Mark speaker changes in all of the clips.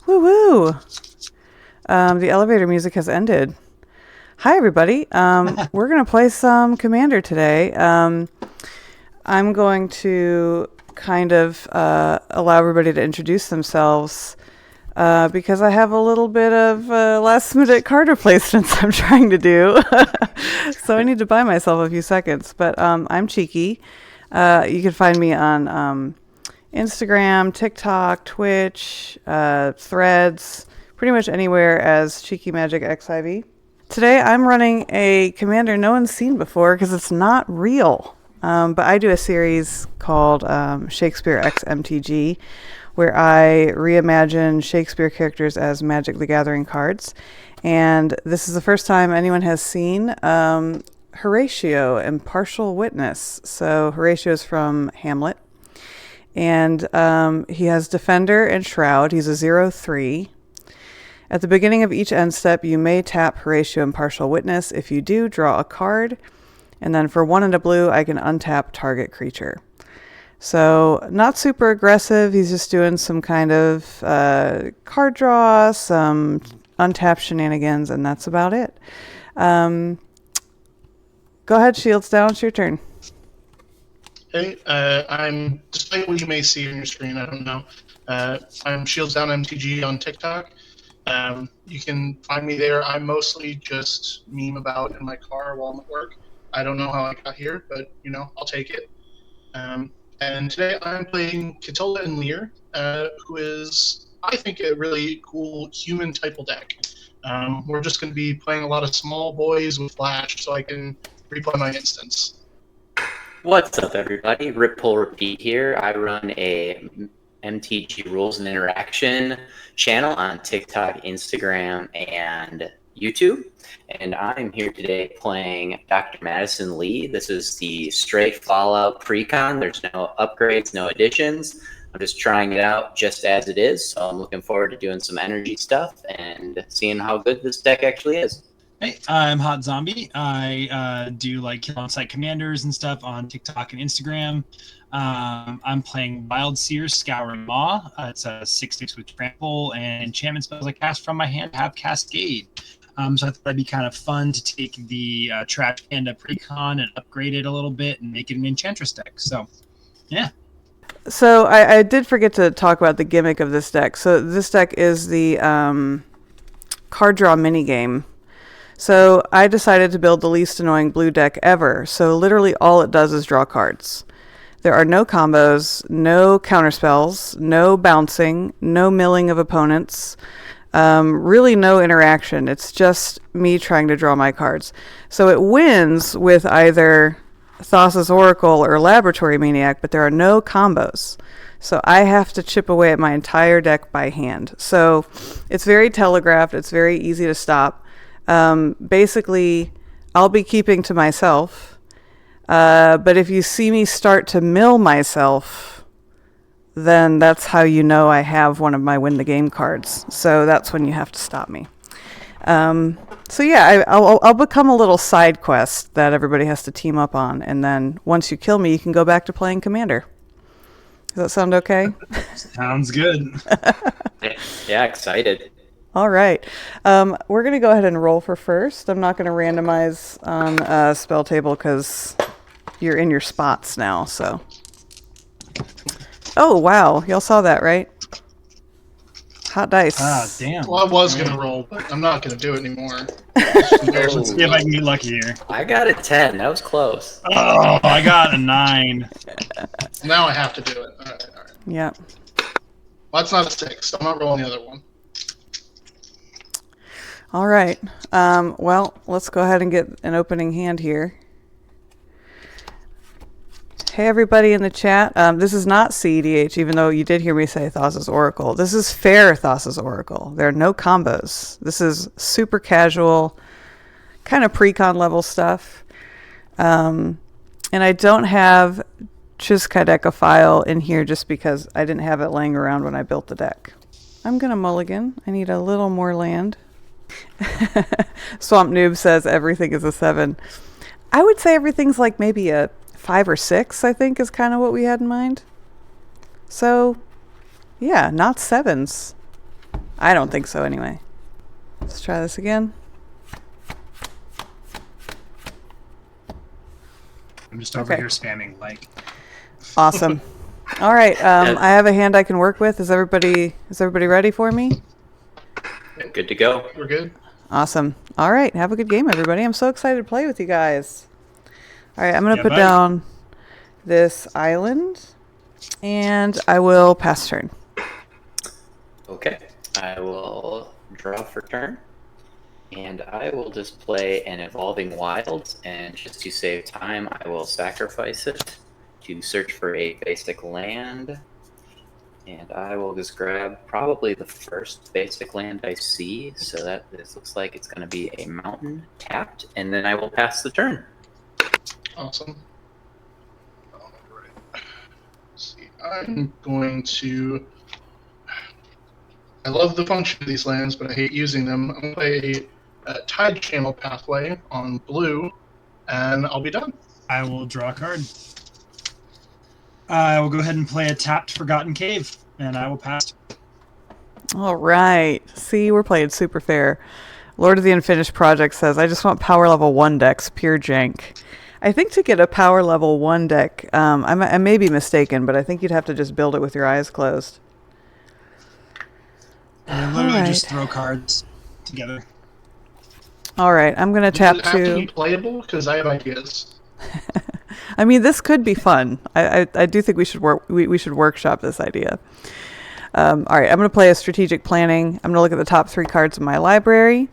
Speaker 1: Woo woo! The elevator music has ended. Hi, everybody. We're going to play some Commander today. I'm going to kind of allow everybody to introduce themselves because I have a little bit of last-minute card replacements I'm trying to do. So I need to buy myself a few seconds. But I'm Cheeky. You can find me on Instagram, TikTok, Twitch, Threads, pretty much anywhere as cheekymagicxiv. Today I'm running a Commander no one's seen before because it's not real. But I do a series called Shakespeare x MTG, where I reimagine Shakespeare characters as Magic the Gathering cards. And this is the first time anyone has seen Horatio, Impartial Witness. So Horatio is from Hamlet. And he has Defender and Shroud. He's a 0/3. At the beginning of each end step, you may tap Horatio Impartial Witness. If you do, draw a card. And then for 1 and a blue, I can untap target creature. So not super aggressive. He's just doing some kind of card draw, some untap shenanigans, and that's about it. Go ahead, Shields Down. It's your turn.
Speaker 2: Hey, I'm, despite what you may see on your screen, I don't know, I'm ShieldsDownMTG on TikTok. You can find me there. I mostly just meme about in my car while I'm at work. I don't know how I got here, but, you know, I'll take it. And today I'm playing Katilda Lier, who is, I think, a really cool human-type deck. We're just going to be playing a lot of small boys with flash so I can replay my instance.
Speaker 3: What's up, everybody? RipPullRepeat here. I run a MTG Rules and Interaction channel on TikTok, Instagram, and YouTube. And I'm here today playing Dr. Madison Li. This is the straight Fallout pre-con. There's no upgrades, no additions. I'm just trying it out just as it is. So I'm looking forward to doing some energy stuff and seeing how good this deck actually is.
Speaker 4: Hey, I'm h0tzombie. I do like kill on-site commanders and stuff on TikTok and Instagram. I'm playing Wildsear, Scouring Maw. It's a 6/6 with trample, and enchantment spells I cast from my hand have Cascade. So I thought that'd be kind of fun to take the Trash Panda Precon and upgrade it a little bit and make it an Enchantress deck. So, yeah.
Speaker 1: So I did forget to talk about the gimmick of this deck. So this deck is the card draw minigame. So I decided to build the least annoying blue deck ever. So literally all it does is draw cards. There are no combos, no counterspells, no bouncing, no milling of opponents, really no interaction. It's just me trying to draw my cards. So it wins with either Thassa's Oracle or Laboratory Maniac, but there are no combos. So I have to chip away at my entire deck by hand. So it's very telegraphed. It's very easy to stop. Basically, I'll be keeping to myself. But if you see me start to mill myself, then that's how you know I have one of my win the game cards. So that's when you have to stop me. So yeah, I'll become a little side quest that everybody has to team up on. And then once you kill me, you can go back to playing Commander. Does that sound okay?
Speaker 4: Sounds good.
Speaker 3: Yeah, excited.
Speaker 1: All right. We're going to go ahead and roll for first. I'm not going to randomize on spell table because you're in your spots now. So. Oh, wow. Y'all saw that, right? Hot dice.
Speaker 4: Ah, damn.
Speaker 2: Well, I was going to roll, but I'm not going to do it anymore.
Speaker 4: Let's see if I can get lucky here.
Speaker 3: I got a 10. That was close.
Speaker 4: Oh, I got a 9.
Speaker 2: Now I have to do it. All right.
Speaker 1: Yeah.
Speaker 2: Well, that's not a 6. I'm not rolling the other one.
Speaker 1: All right. Well, let's go ahead and get an opening hand here. Hey, everybody in the chat. This is not CEDH, even though you did hear me say Thassa's Oracle. This is fair Thassa's Oracle. There are no combos. This is super casual, kind of pre-con level stuff. And I don't have Chiskadecaphile in here just because I didn't have it laying around when I built the deck. I'm going to mulligan. I need a little more land. Swamp Noob says everything is a 7. I would say everything's like maybe a 5 or 6, I think, is kind of what we had in mind. So, yeah, not 7s. I don't think so anyway. Let's try this again.
Speaker 4: I'm just over here spamming like.
Speaker 1: Awesome. All right. I have a hand I can work with. Is everybody ready for me?
Speaker 3: Good to go.
Speaker 2: We're good.
Speaker 1: Awesome. All right. Have a good game, everybody. I'm so excited to play with you guys. All right. I'm going to put down this island, and I will pass turn.
Speaker 3: Okay. I will draw for turn. And I will just play an Evolving Wilds, and just to save time, I will sacrifice it to search for a basic land. And I will just grab probably the first basic land I see, so that this looks like it's going to be a mountain tapped, and then I will pass the turn.
Speaker 2: Awesome. All right. Let's see. I'm going to... I love the function of these lands, but I hate using them. I'm going to play a Tide Channel Pathway on blue, and I'll be done.
Speaker 4: I will draw a card. I will go ahead and play a tapped Forgotten Cave, and I will pass.
Speaker 1: All right. See, we're playing super fair. Lord of the Unfinished Project says, I just want power level 1 decks, pure jank. I think to get a power level 1 deck, I may be mistaken, but I think you'd have to just build it with your eyes closed.
Speaker 4: And literally just throw cards together.
Speaker 1: All right. I'm going to tap
Speaker 2: Does it have to be
Speaker 1: 2.
Speaker 2: playable? Because I have ideas.
Speaker 1: I mean, this could be fun. I do think we should workshop this idea. All right, I'm going to play a strategic planning. I'm going to look at the top 3 cards in my library,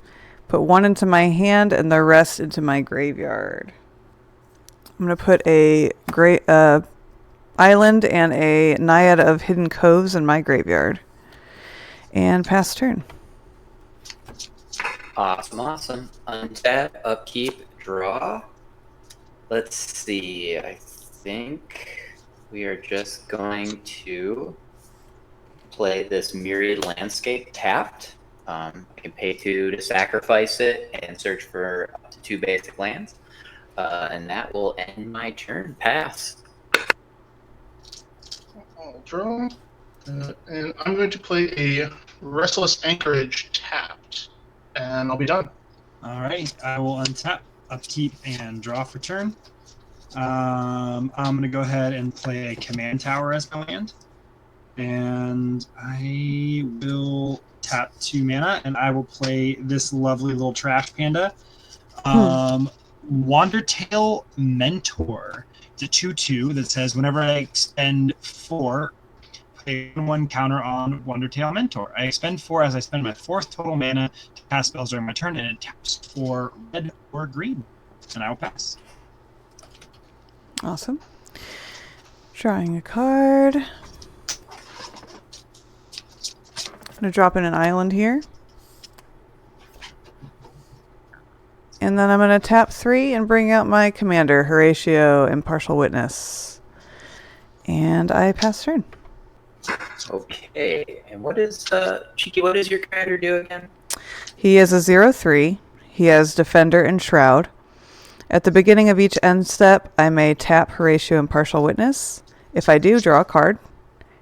Speaker 1: put 1 into my hand, and the rest into my graveyard. I'm going to put a island and a Naiad of Hidden Coves in my graveyard. And pass turn.
Speaker 3: Awesome. Untap, upkeep, draw. Let's see. I think we are just going to play this Myriad Landscape tapped. I can pay 2 to sacrifice it and search for up to 2 basic lands. And that will end my turn. Pass.
Speaker 2: I'll draw. And I'm going to play a Restless Anchorage tapped, and I'll be done.
Speaker 4: All right, I will untap, upkeep, and draw for turn. I'm going to go ahead and play a Command Tower as my land. And I will tap 2 mana, and I will play this lovely little trash panda. Wandertail Mentor. It's a 2/2 that says whenever I expend 4, play 1 counter on Wandertail Mentor. I expend 4 as I spend my 4th total mana to cast spells during my turn, and it taps for red or green. And I will pass.
Speaker 1: Awesome. Drawing a card. I'm going to drop in an island here. And then I'm going to tap 3 and bring out my commander, Horatio, Impartial Witness. And I pass turn.
Speaker 3: Okay. And what is Cheeky? What does your commander do again?
Speaker 1: He is a 0/3. He has Defender and Shroud. At the beginning of each end step, I may tap Horatio, Impartial Witness. If I do, draw a card.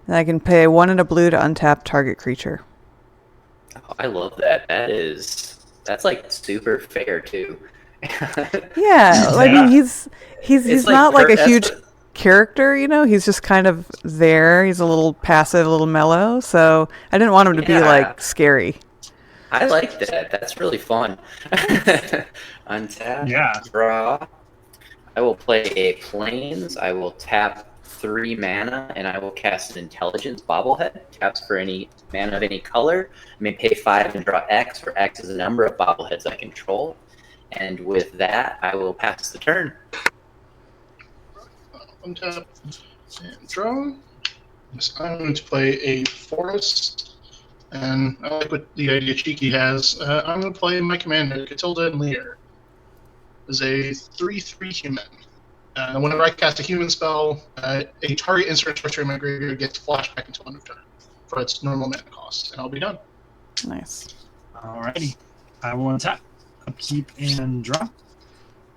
Speaker 1: And I can pay 1 and a blue to untap target creature.
Speaker 3: Oh, I love that. That's like super fair too.
Speaker 1: Yeah, I mean he's
Speaker 3: It's
Speaker 1: not like a
Speaker 3: that's
Speaker 1: huge character, you know. He's just kind of there. He's a little passive, a little mellow. So I didn't want him to be like scary.
Speaker 3: I like that. That's really fun. Untap.
Speaker 4: Yeah.
Speaker 3: Draw. I will play a Plains. I will tap 3 mana, and I will cast an Intelligence Bobblehead. Taps for any mana of any color. I may pay 5 and draw X, where X is the number of bobbleheads I control. And with that, I will pass the turn.
Speaker 2: Untap and draw. Yes, I'm going to play a Forest, and I like what the idea Cheeky has. I'm going to play my commander, Katilda Lier. Is a 3/3 human. Whenever I cast a human spell, a target instant structure in my graveyard gets flashed back until end of turn for its normal mana cost, and I'll be done.
Speaker 1: Nice.
Speaker 4: Alrighty. I will untap, upkeep, and draw.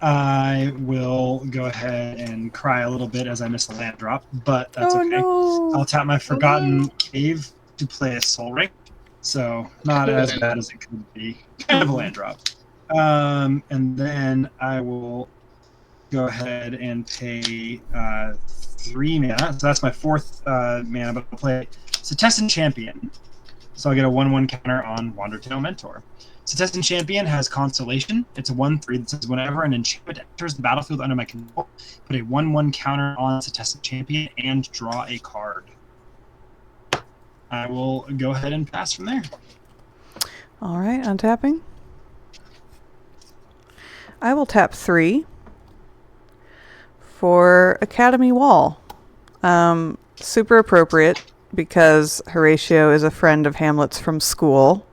Speaker 4: I will go ahead and cry a little bit as I miss a land drop, but that's okay.
Speaker 1: No.
Speaker 4: I'll tap my Forgotten Cave to play a Soul Ring. So not as bad as it could be. Kind of a land drop. And then I will go ahead and pay 3 mana. So that's my 4th mana, but I'll play Setessan Champion. So I'll get a 1/1 counter on Wandertail Mentor. Setessan Champion has Constellation. It's a 1/3 that says whenever an enchantment enters the battlefield under my control, put a 1/1 counter on Setessan Champion and draw a card. I will go ahead and pass from there.
Speaker 1: All right, untapping. I will tap 3 for Academy Wall. Super appropriate because Horatio is a friend of Hamlet's from school,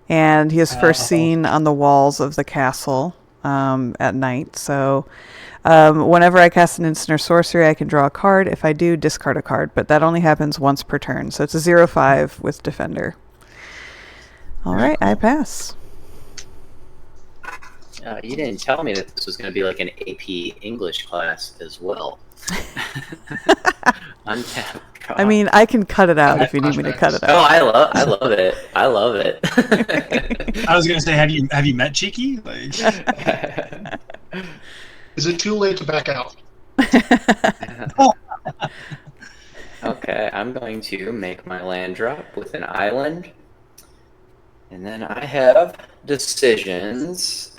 Speaker 1: and he is first seen on the walls of the castle at night. So whenever I cast an instant or sorcery, I can draw a card. If I do, discard a card, but that only happens once per turn. So it's a 0/5 with Defender. All right, I pass.
Speaker 3: You didn't tell me that this was going to be like an AP English class as well. Untap.
Speaker 1: I mean, I can cut it out if you need me to cut it
Speaker 3: Oh,
Speaker 1: out.
Speaker 3: I love it. I love it.
Speaker 4: I was gonna say, have you met Cheeky? Like...
Speaker 2: Is it too late to back out?
Speaker 3: Okay, I'm going to make my land drop with an island. And then I have decisions.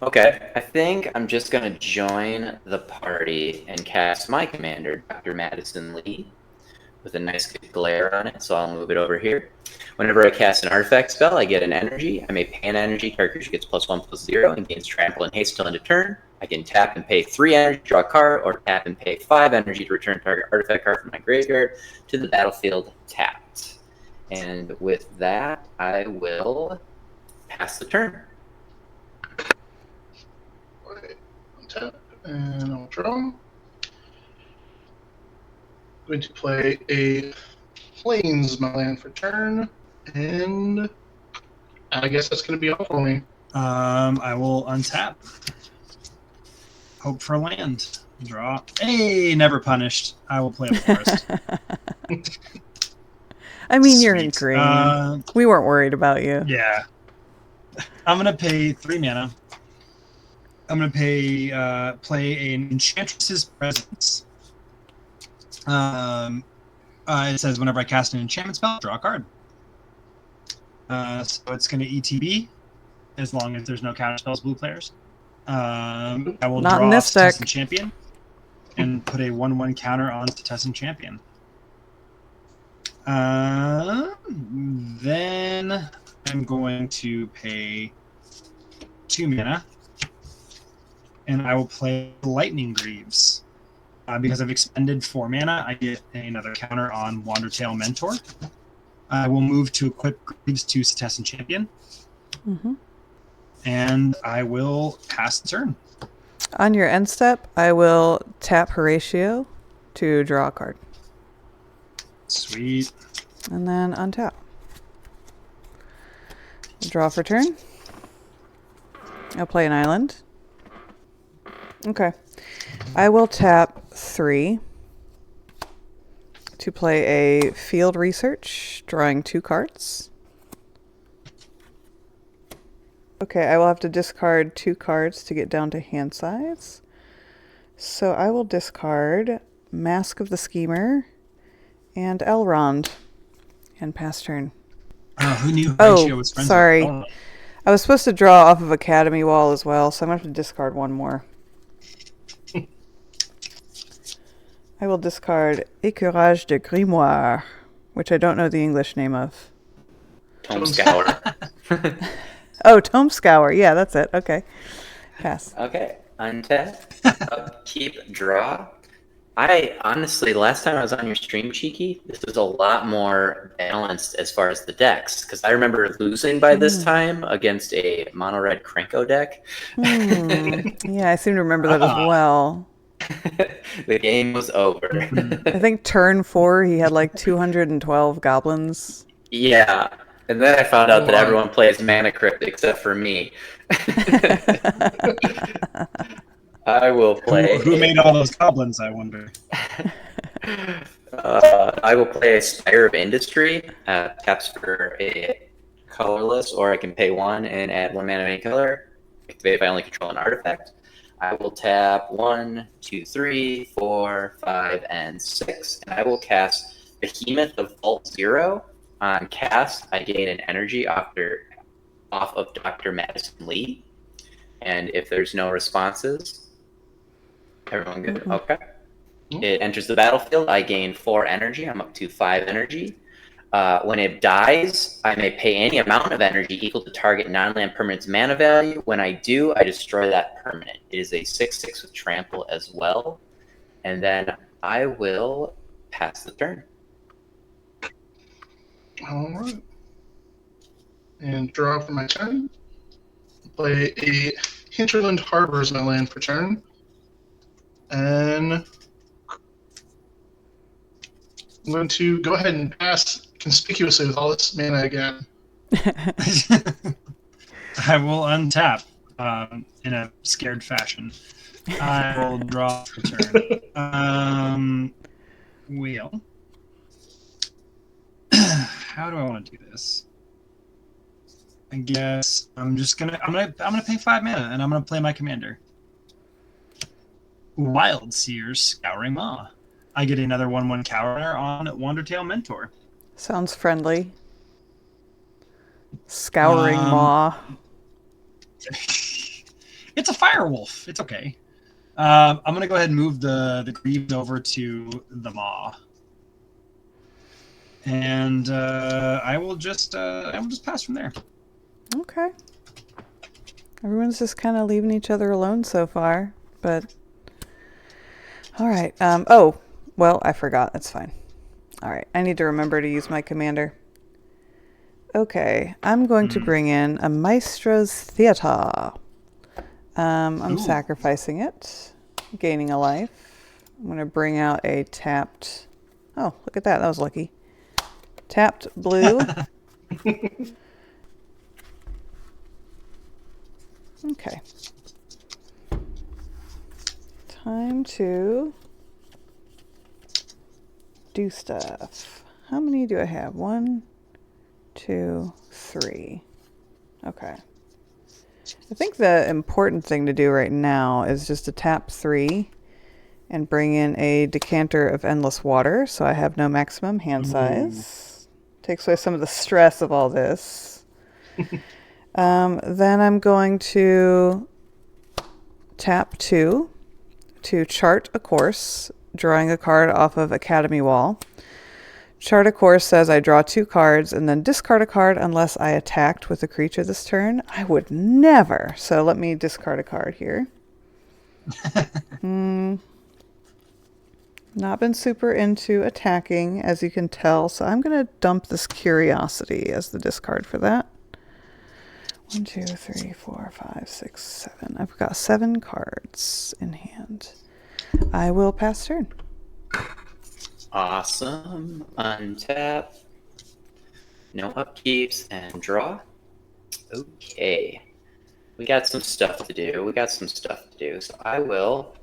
Speaker 3: Okay, I think I'm just going to join the party and cast my commander, Dr. Madison Li, with a nice glare on it, so I'll move it over here. Whenever I cast an artifact spell, I get an energy. I may pay an energy. Target creature gets +1/+0 and gains trample and haste till end of turn. I can tap and pay 3 energy to draw a card, or tap and pay 5 energy to return target artifact card from my graveyard to the battlefield tapped. And with that, I will pass the turn.
Speaker 2: Tap, and I'll draw. Going to play a Plains my land for turn, and I guess that's going to be all for me.
Speaker 4: I will untap. Hope for land. Draw. Hey, never punished. I will play a forest.
Speaker 1: I mean, you're in
Speaker 4: Sweet.
Speaker 1: green. We weren't worried about you.
Speaker 4: Yeah. I'm gonna pay 3 mana. I'm gonna play an Enchantress's Presence. It says whenever I cast an enchantment spell, draw a card. So it's gonna ETB as long as there's no counterspells blue players. I will
Speaker 1: Not
Speaker 4: draw
Speaker 1: in this deck.
Speaker 4: Setessan Champion and put a 1/1 counter on Setessan Champion. Then I'm going to pay 2 mana. And I will play Lightning Greaves. Because I've expended 4 mana, I get another counter on Wandertail Mentor. I will move to equip Greaves to Setessan Champion.
Speaker 1: Mm-hmm.
Speaker 4: And I will pass the turn.
Speaker 1: On your end step, I will tap Horatio to draw a card.
Speaker 4: Sweet.
Speaker 1: And then untap. Draw for turn. I'll play an island. Okay. I will tap 3 to play a Field Research, drawing 2 cards. Okay, I will have to discard 2 cards to get down to hand size. So I will discard Mask of the Schemer and Elrond and pass turn.
Speaker 4: Who knew Horatio was friends
Speaker 1: sorry.
Speaker 4: with Elrond?
Speaker 1: I was supposed to draw off of Academy Wall as well, so I'm going to have to discard 1 more. I will discard Écurage de Grimoire, which I don't know the English name of.
Speaker 3: Tome Scour.
Speaker 1: Oh, Tome Scour. Yeah, that's it. Okay. Pass.
Speaker 3: Okay, untap. Keep draw. I honestly, last time I was on your stream, Cheeky, this was a lot more balanced as far as the decks, because I remember losing by this time against a mono-red Krenko deck.
Speaker 1: Yeah, I seem to remember that as well.
Speaker 3: The game was over.
Speaker 1: I think turn 4, he had like 212 goblins.
Speaker 3: Yeah, and then I found out that everyone plays Mana Crypt except for me. I will play.
Speaker 4: Who made all those goblins, I wonder?
Speaker 3: I will play a Spire of Industry. Taps for a colorless, or I can pay 1 and add 1 mana of any color. Activate if I only control an artifact. I will tap 1, 2, 3, 4, 5, and 6, and I will cast Behemoth of Vault 0. On cast, I gain an energy off of Dr. Madison Li. And if there's no responses, everyone good? Okay. It enters the battlefield. I gain 4 energy. I'm up to 5 energy. When it dies, I may pay any amount of energy equal to target non-land permanent's mana value. When I do, I destroy that permanent. It is a 6/6 with trample as well. And then I will pass the turn.
Speaker 2: All right. And draw for my turn. Play a Hinterland Harbor as my land for turn. And I'm going to go ahead and pass conspicuously with all this mana again.
Speaker 4: I will untap in a scared fashion. I will draw for turn. Wheel. How do I want to do this? I guess I'm gonna pay 5 mana and I'm gonna play my commander. Wildsear, Scouring Maw. I get another 1/1 counter on Wandertail Mentor.
Speaker 1: Sounds friendly. Scouring Maw.
Speaker 4: It's a firewolf. It's okay. I'm gonna go ahead and move the Greaves over to the Maw. And I will just pass from there.
Speaker 1: Okay. Everyone's just kind of leaving each other alone so far, but all right. Oh, well, I forgot. That's fine. All right. I need to remember to use my commander. Okay. I'm going to bring in a Maestro's Theater. I'm sacrificing it, gaining a life. I'm going to bring out a tapped... Oh, look at that. That was lucky. Tapped blue. Okay. Time to do stuff. How many do I have? 1, 2, 3. Okay. I think the important thing to do right now is just to tap 3 and bring in a decanter of endless water, so I have no maximum hand size. Takes away some of the stress of all this. Then I'm going to tap 2 to chart a course, drawing a card off of Academy Wall. Chart a course says I draw 2 cards and then discard a card unless I attacked with a creature this turn. I would never. So let me discard a card here. Not been super into attacking, as you can tell, so I'm going to dump this Curiosity as the discard for that. 1, 2, 3, 4, 5, 6, 7. I've got 7 cards in hand. I will pass turn.
Speaker 3: Awesome. Untap. No upkeeps and draw. Okay. We got some stuff to do. So I will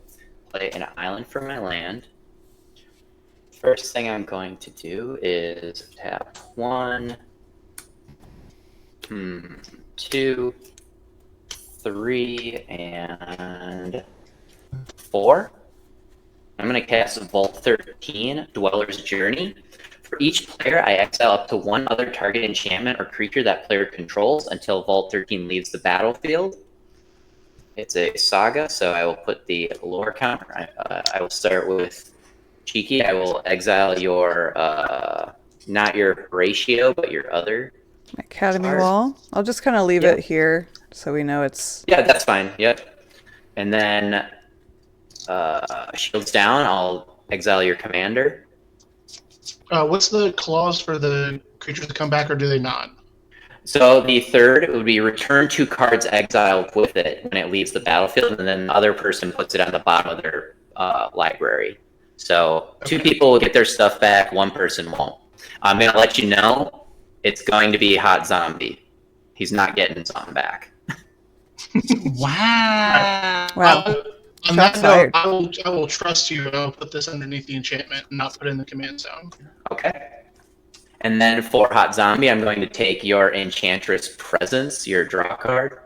Speaker 3: play an island for my land. First thing I'm going to do is tap 1, 2, 3, and 4. I'm going to cast Vault 13, Dweller's Journey. For each player, I exile up to 1 other target enchantment or creature that player controls until Vault 13 leaves the battlefield. It's a saga, so I will put the lore counter. I will start with Cheeky. I will exile your, not your ratio, but your other
Speaker 1: Academy Wall. I'll just kind of leave it here so we know it's...
Speaker 3: Yeah, that's fine. Yep. And then Shields down. I'll exile your commander.
Speaker 2: What's the clause for the creatures to come back, or do they not?
Speaker 3: So the third would be return 2 cards exiled with it when it leaves the battlefield, and then the other person puts it on the bottom of their library. So 2 people will get their stuff back, 1 person won't. I'm going to let you know it's going to be h0tzombie. He's not getting some back.
Speaker 4: Wow.
Speaker 1: Wow.
Speaker 2: On
Speaker 1: Shots
Speaker 2: that note,
Speaker 1: fired.
Speaker 2: I will trust you, and I'll put this underneath the enchantment and not put it in the command zone.
Speaker 3: Okay. And then for Hot Zombie, I'm going to take your Enchantress Presence, your draw card.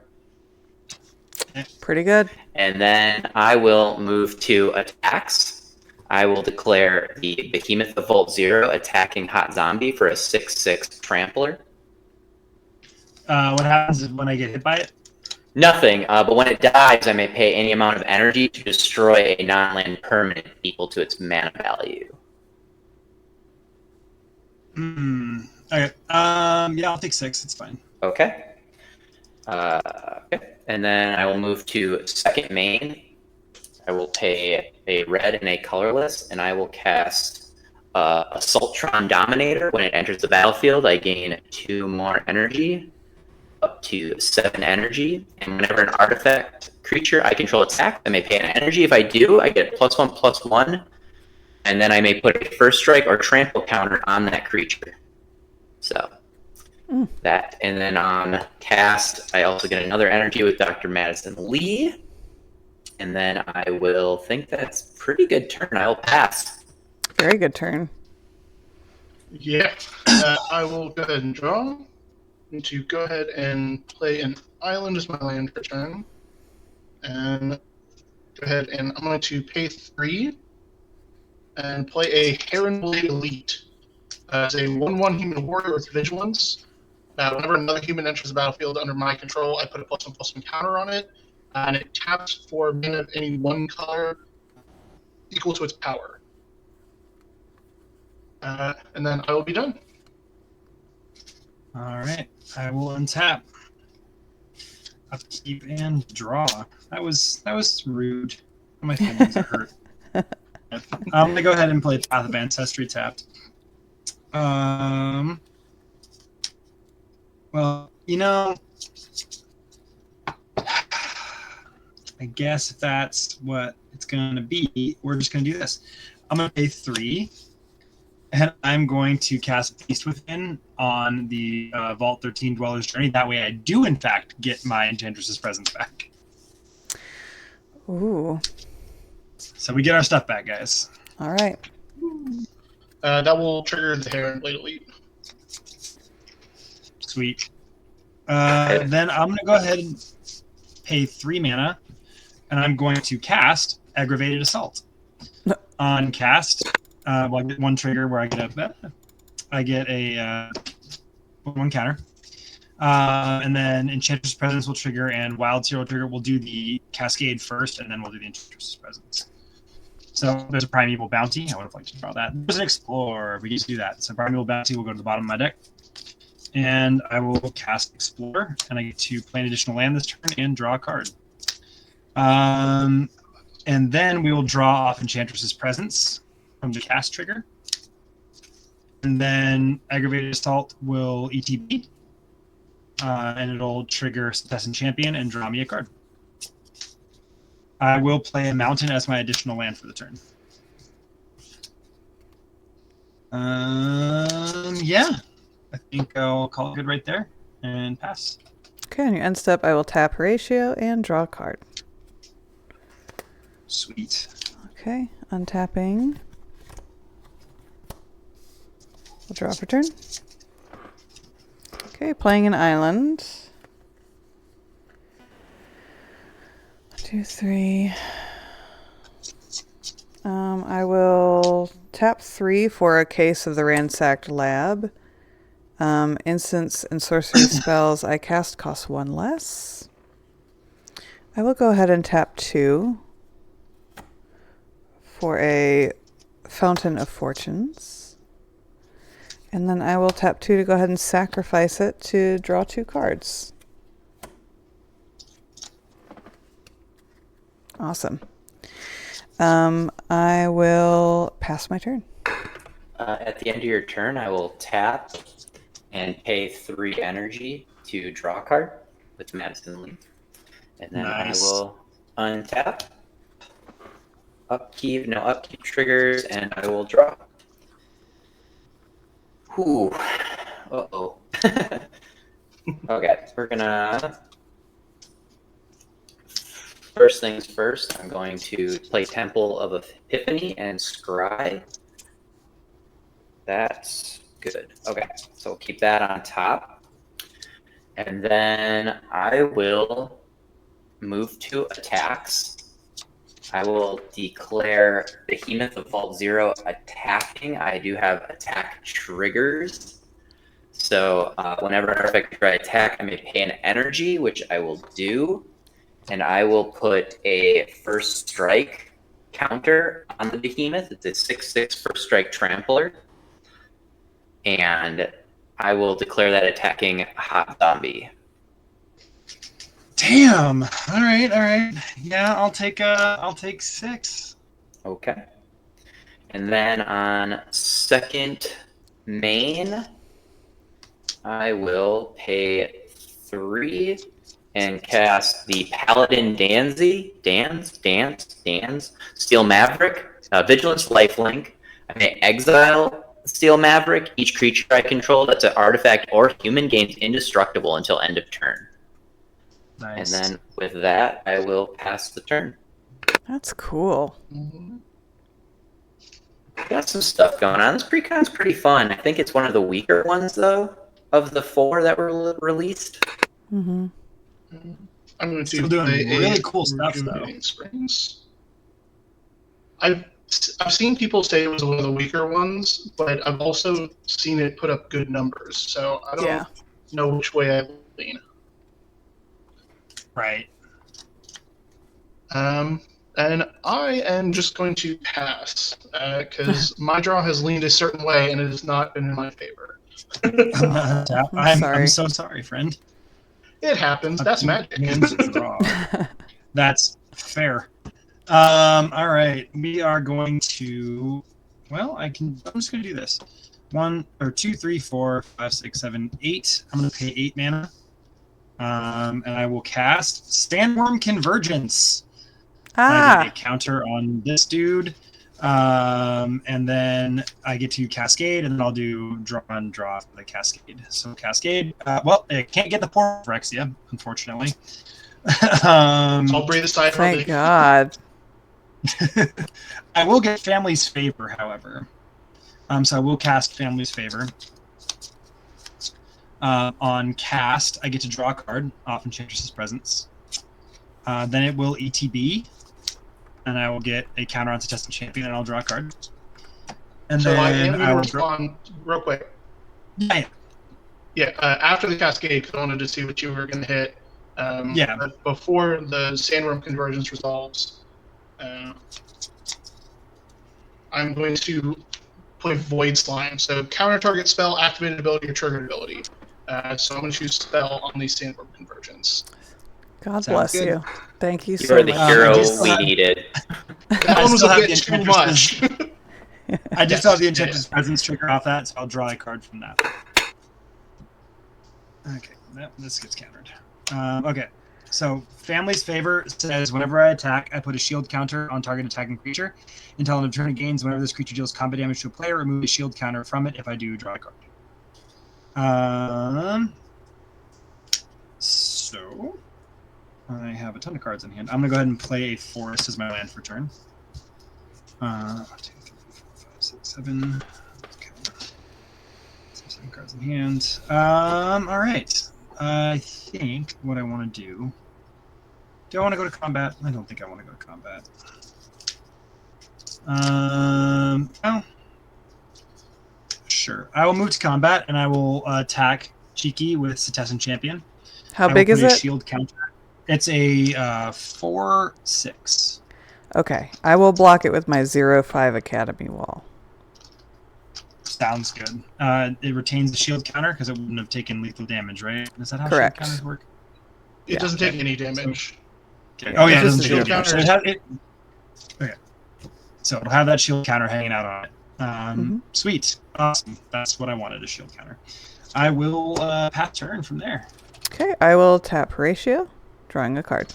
Speaker 1: Pretty good.
Speaker 3: And then I will move to attacks. I will declare the Behemoth of Volt 0 attacking Hot Zombie for a 6/6 trampler.
Speaker 4: What happens when I get hit by it?
Speaker 3: Nothing, but when it dies, I may pay any amount of energy to destroy a non-land permanent equal to its mana value.
Speaker 4: Okay. Yeah, I'll take 6. It's fine.
Speaker 3: Okay. Okay. And then I will move to second main. I will pay a red and a colorless, and I will cast Assaultron Dominator. When it enters the battlefield, I gain 2 more energy, up to 7 energy. And whenever an artifact creature I control attacks, I may pay an energy. If I do, I get +1/+1, and then I may put a first strike or trample counter on that creature. So that, and then on cast, I also get another energy with Dr. Madison Li. And then I will think that's a pretty good turn. I will pass.
Speaker 1: Very good turn.
Speaker 2: Yeah. I will go ahead and draw. To go ahead and play an island as my land for turn. And go ahead and I'm going to pay 3 and play a Heron Blade Elite. As a 1/1 human warrior with vigilance. Whenever another human enters the battlefield under my control, I put a +1/+1 counter on it, and it taps for mana of any one color equal to its power. And then I will be done.
Speaker 4: All right. I will untap. Upkeep and draw. That was rude. My feelings are hurt. I'm gonna go ahead and play Path of Ancestry tapped. Well, you know, I guess if that's what it's gonna be, we're just gonna do this. I'm gonna pay 3, and I'm going to cast Feast Within on the Vault 13 Dweller's Journey. That way I do, in fact, get my Enchantress's Presence back.
Speaker 1: Ooh.
Speaker 4: So we get our stuff back, guys.
Speaker 1: All right.
Speaker 2: That will trigger the Heron Blade Elite.
Speaker 4: Sweet. Then I'm going to go ahead and pay 3 mana, and I'm going to cast Aggravated Assault. On cast, well, I get 1 trigger where I get a 1 counter. And then Enchantress Presence will trigger, and Wildsear will trigger. We'll do the Cascade first, and then we'll do the Enchantress Presence. So there's a Primeval Bounty. I would have liked to draw that. There's an Explorer. We can just do that. So Primeval Bounty will go to the bottom of my deck. And I will cast Explorer, and I get to play an additional land this turn and draw a card. And then we will draw off Enchantress's Presence from the cast trigger. And then Aggravated Assault will ETB. And it'll trigger Cetessan Champion and draw me a card. I will play a mountain as my additional land for the turn. Yeah. I think I'll call it good right there and pass.
Speaker 1: Okay, on your end step, I will tap Horatio and draw a card.
Speaker 4: Sweet.
Speaker 1: Okay, untapping. We'll draw for turn. Okay, playing an island. 1, 2, 3. I will tap 3 for a case of the Ransacked Lab. Instants and sorcery spells I cast cost 1 less. I will go ahead and tap 2 for a Fountain of Fortunes. And then I will tap 2 to go ahead and sacrifice it to draw 2 cards. Awesome. I will pass my turn.
Speaker 3: At the end of your turn, I will tap and pay 3 energy to draw a card with Madison Li. And then
Speaker 4: Nice.
Speaker 3: I will untap. Upkeep, no upkeep triggers, and I will draw. Whew. Uh-oh. Okay, we're gonna... first things first, I'm going to play Temple of Epiphany and Scry. That's good. Okay, so we'll keep that on top. And then I will move to attacks. I will declare Behemoth of Vault 0 attacking. I do have attack triggers. So whenever an artifact try attack, I may pay an energy, which I will do. And I will put a first strike counter on the Behemoth. It's a 6/6 first strike trampler. And I will declare that attacking h0tzombie.
Speaker 4: Damn. All right. Yeah, I'll take 6.
Speaker 3: Okay. And then on second main, I will pay 3 and cast the Paladin Danzy, Steel Maverick, Vigilance Lifelink. I may exile Steel Maverick. Each creature I control that's an artifact or human gains indestructible until end of turn.
Speaker 4: Nice.
Speaker 3: And then with that, I will pass the turn.
Speaker 1: That's cool.
Speaker 3: Got some stuff going on. This precon's pretty fun. I think it's one of the weaker ones, though, of the 4 that were released.
Speaker 1: Mm-hmm.
Speaker 2: I'm going to
Speaker 4: Still doing really cool stuff, though.
Speaker 2: Rejuvenating Springs. I've seen people say it was one of the weaker ones, but I've also seen it put up good numbers, so I don't know which way I lean.
Speaker 4: Right.
Speaker 2: And I am just going to pass, because my draw has leaned a certain way, and it has not been in my favor.
Speaker 4: I'm so sorry, friend.
Speaker 2: It happens. That's magic.
Speaker 4: That's fair. All right. We are going to... Well, I'm just going to do this. 1 or 2, 3, 4, 5, 6, 7, 8. I'm going to pay 8 mana. And I will cast Sandworm Convergence. I get a counter on this dude. And then I get to Cascade, and then I'll do draw for the Cascade. So Cascade, well, I can't get the Portal Phyrexia, unfortunately.
Speaker 2: I'll breathe a sigh of
Speaker 1: Thank
Speaker 2: relief.
Speaker 1: God.
Speaker 4: I will get Family's Favor, however. So I will cast Family's Favor. On cast, I get to draw a card off Enchantress's Presence. Then it will ETB, and I will get a counter on Contestant Champion, and I'll draw a card. And
Speaker 2: So
Speaker 4: then
Speaker 2: I am going to
Speaker 4: will
Speaker 2: respond real quick.
Speaker 4: Yeah.
Speaker 2: After the Cascade, because I wanted to see what you were going to hit. But before the Sandworm Convergence resolves, I'm going to play Void Slime. So counter target spell, activated ability, or triggered ability. So I'm going to choose spell on the Sandworm Convergence.
Speaker 1: God
Speaker 4: Sounds
Speaker 1: bless
Speaker 4: good.
Speaker 1: you. Thank you
Speaker 3: You
Speaker 1: so
Speaker 3: are the
Speaker 1: much.
Speaker 3: hero
Speaker 4: just-
Speaker 3: we needed.
Speaker 2: That
Speaker 4: I
Speaker 2: one was
Speaker 4: still
Speaker 2: a
Speaker 4: have
Speaker 2: bit
Speaker 4: the
Speaker 2: too
Speaker 4: Enchantress's
Speaker 2: much.
Speaker 4: I just have the Enchantress's Presence trigger off that, so I'll draw a card from that. Okay, this gets countered. Okay, so Family's Favor says whenever I attack, I put a shield counter on target attacking creature. Until end of turn it gains, whenever this creature deals combat damage to a player, remove a shield counter from it. If I do, draw a card. So I have a ton of cards in hand. I'm going to go ahead and play a Forest as my land for turn. 2, 3, 4, 5, 6, 7. Okay. 7 cards in hand. All right. I think what I want to do. Do I want to go to combat? I don't think I want to go to combat. Well, sure. I will move to combat, and I will attack Cheeky with Contestant Champion.
Speaker 1: How big is
Speaker 4: a
Speaker 1: it?
Speaker 4: Shield counter. It's a 4/6.
Speaker 1: Okay. I will block it with my 0/5 Academy wall.
Speaker 4: Sounds good. It retains the shield counter because it wouldn't have taken lethal damage, right? Is that how
Speaker 1: Correct.
Speaker 4: shield counters work?
Speaker 2: It doesn't take any damage.
Speaker 4: Okay. Oh yeah, it
Speaker 1: Just
Speaker 4: doesn't
Speaker 2: shield
Speaker 4: take damage.
Speaker 2: counter.
Speaker 4: Okay. So it'll have that shield counter hanging out on it. Sweet. Awesome. That's what I wanted, a shield counter. I will pass turn from there.
Speaker 1: Okay. I will tap Horatio, drawing a card.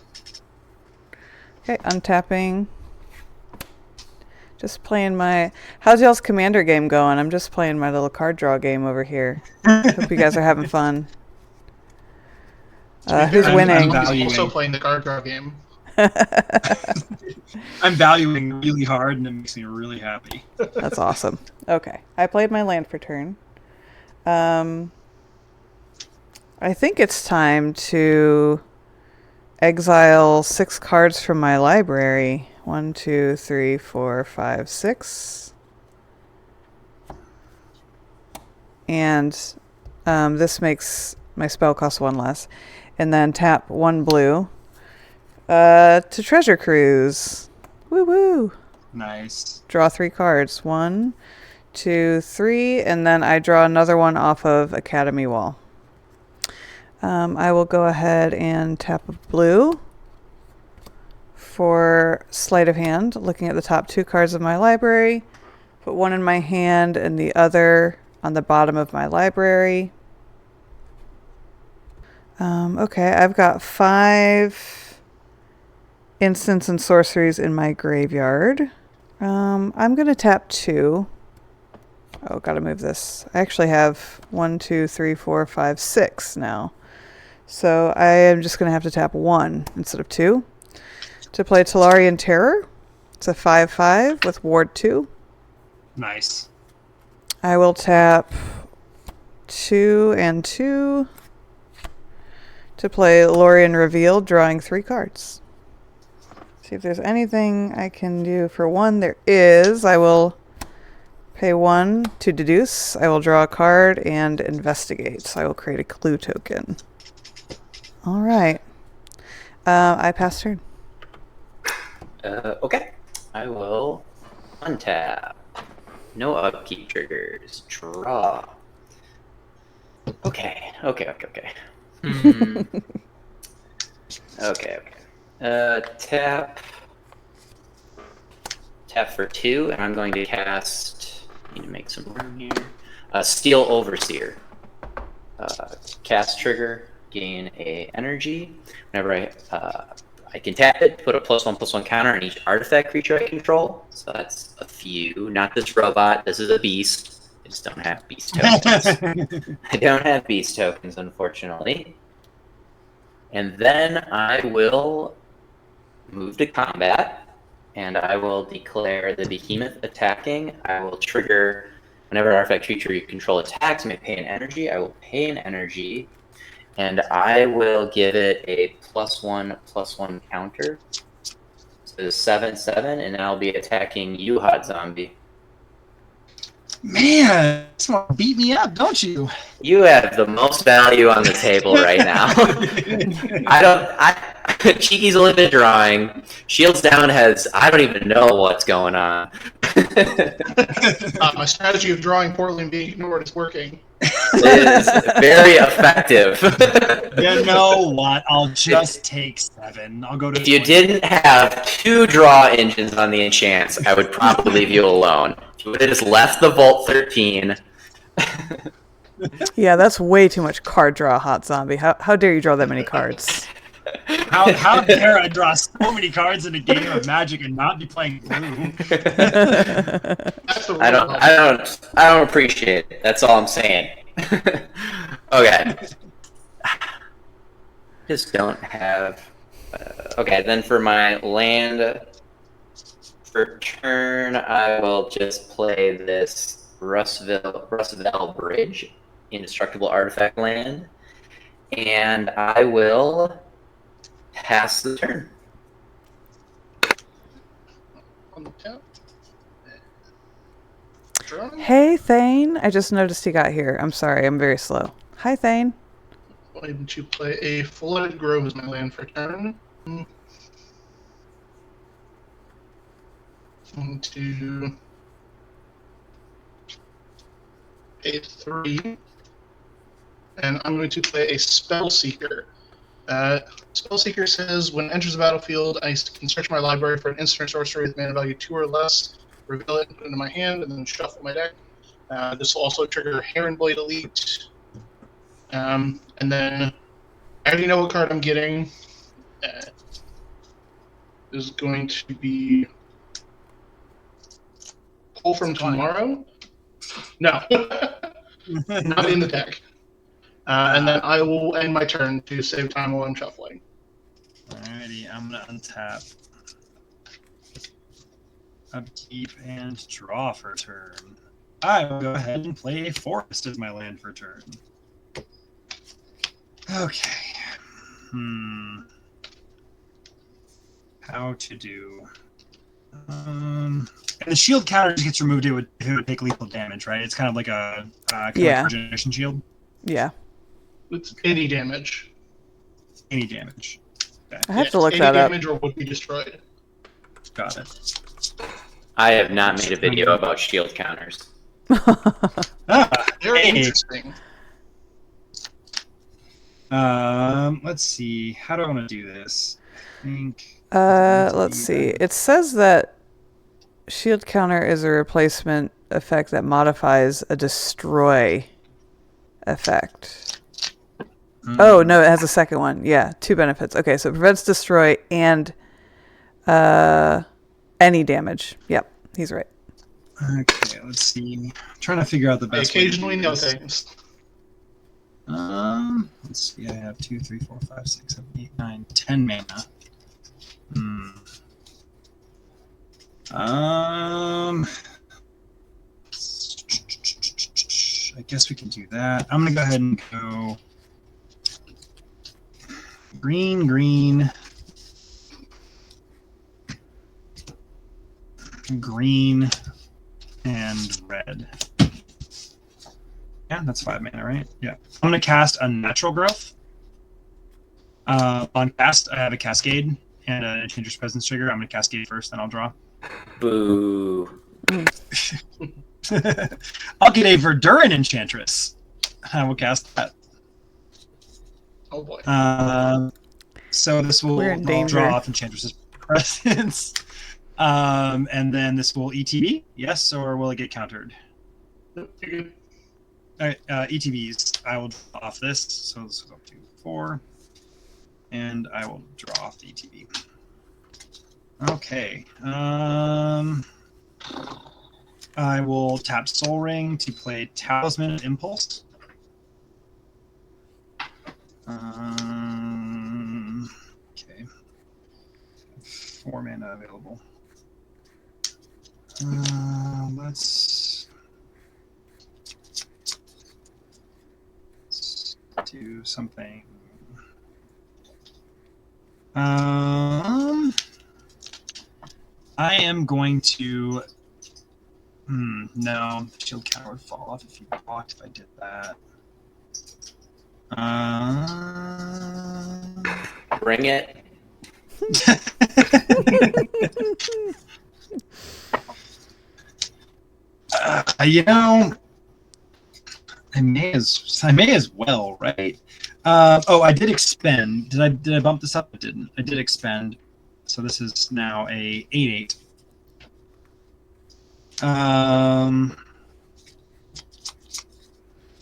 Speaker 1: Okay. Untapping. Just playing my... How's y'all's Commander game going? I'm just playing my little card draw game over here. Hope you guys are having fun. Who's winning?
Speaker 2: I'm also playing the card draw game.
Speaker 4: I'm valuing really hard, and it makes me really happy.
Speaker 1: That's awesome. Okay, I played my land for turn. I think it's time to exile 6 cards from my library. 1, 2, 3, 4, 5, 6. And this makes my spell cost 1 less. And then tap 1 blue to Treasure Cruise. Woo woo!
Speaker 4: Nice.
Speaker 1: Draw 3 cards. 1, 2, 3, and then I draw another one off of Academy Wall. I will go ahead and tap a blue for sleight of hand, looking at the top 2 cards of my library. Put one in my hand and the other on the bottom of my library. Okay, I've got 5 instants and sorceries in my graveyard. I'm going to tap 2. Oh, gotta move this. I actually have 1, 2, 3, 4, 5, 6 now. So I am just going to have to tap 1 instead of 2 to play Tolarian Terror. It's a 5/5 with Ward 2.
Speaker 4: Nice.
Speaker 1: I will tap 2 and 2 to play Lorien Revealed, drawing 3 cards. See if there's anything I can do for 1. There is. I will pay 1 to deduce. I will draw a card and investigate. So I will create a clue token. All right. I pass turn.
Speaker 3: Okay. I will untap. No upkeep triggers. Draw. Okay. Hmm. Okay. Tap for 2, and I'm going to cast. Need to make some room here. Steel Overseer. Cast trigger. Gain a energy. Whenever I can tap it, put a +1/+1 counter on each artifact creature I control. So that's a few. Not this robot. This is a beast. I just don't have beast tokens. I don't have beast tokens, unfortunately. And then I will move to combat, and I will declare the behemoth attacking. I will trigger whenever artifact creature you control attacks, may pay an energy. I will pay an energy. And I will give it a +1/+1 counter. So 7/7, and I'll be attacking you, h0tzombie.
Speaker 4: Man, you just want to beat me up, don't you?
Speaker 3: You have the most value on the table right now. Cheeky's a limited drawing. Shields Down has, I don't even know what's going on.
Speaker 2: My strategy of drawing poorly and being ignored is working.
Speaker 3: It is very effective.
Speaker 4: You know what? I'll just take 7. I'll go to.
Speaker 3: If you didn't have 2 draw engines on the enchants, I would probably leave you alone. If you would have just left the Vault 13.
Speaker 1: Yeah, that's way too much card draw, h0tzombie. How dare you draw that many cards?
Speaker 4: How dare I draw so many cards in a game of Magic and not be playing blue?
Speaker 3: I don't appreciate it. That's all I'm saying. Okay. Just don't have. Okay, then for my land for turn, I will just play this Rustvel Bridge, indestructible artifact land, and I will pass the turn.
Speaker 2: On the tap.
Speaker 1: Hey, Thane. I just noticed he got here. I'm sorry. I'm very slow. Hi, Thane.
Speaker 2: Why didn't you play a Flooded Grove as my land for turn? 1, 2, a 3, and I'm going to play a Spell Seeker. Spell Seeker says, when it enters the battlefield, I can search my library for an instant or sorcery with mana value 2 or less, reveal it, put it into my hand, and then shuffle my deck. This will also trigger Heronblade Elite. And then I already know what card I'm getting. Is going to be Pull from Tomorrow. No, not in the deck. And then I will end my turn to save time while I'm shuffling.
Speaker 4: Alrighty, I'm gonna untap, upkeep, and draw for a turn. I will go ahead and play Forest as my land for a turn. Okay. How to do? And the shield counter just gets removed. It would take lethal damage, right? It's kind of like a regeneration shield.
Speaker 1: Yeah.
Speaker 2: It's any damage.
Speaker 4: Any damage. Okay.
Speaker 1: I have to look
Speaker 2: any
Speaker 1: that up.
Speaker 2: damage or would be destroyed.
Speaker 4: Got it.
Speaker 3: I have not made a video about shield counters.
Speaker 2: Very
Speaker 4: Hey.
Speaker 2: interesting.
Speaker 4: Let's see. How do I want to do this? I think.
Speaker 1: Let's see. It says that shield counter is a replacement effect that modifies a destroy effect. Oh, no, it has a second one. Yeah, 2 benefits. Okay, so it prevents destroy and any damage. Yep, he's right.
Speaker 4: Okay, let's see. I'm trying to figure out the
Speaker 2: I
Speaker 4: best way to
Speaker 2: occasionally
Speaker 4: do
Speaker 2: know
Speaker 4: this.
Speaker 2: things.
Speaker 4: Let's see. I have 2, 3, 4, 5, 6, 7, 8, 9, 10 mana. I guess we can do that. I'm gonna go ahead and go green, green, green, and red. Yeah, that's 5 mana, right? Yeah. I'm gonna cast Unnatural Growth. On cast, I have a Cascade and a Enchanter's Presence trigger. I'm gonna Cascade first, then I'll draw.
Speaker 3: Boo.
Speaker 4: I'll get a Verduran Enchantress. I will cast that.
Speaker 2: Oh boy.
Speaker 4: So this will
Speaker 1: We're in danger.
Speaker 4: draw off Enchantress's Presence. And then this will ETB, yes, or will it get countered?
Speaker 2: You're good.
Speaker 4: All right, ETBs. I will draw off this. So this will go up to 4. And I will draw off the ETB. Okay. I will tap Soul Ring to play Talisman of Impulse. Okay. 4 mana available. Let's do something. I am going to. No, the shield counter would fall off if you blocked. If I did that.
Speaker 3: Bring it.
Speaker 4: You know, I may as well, right? I did expend. Did I bump this up? I didn't. I did expend. So this is now a 8/8.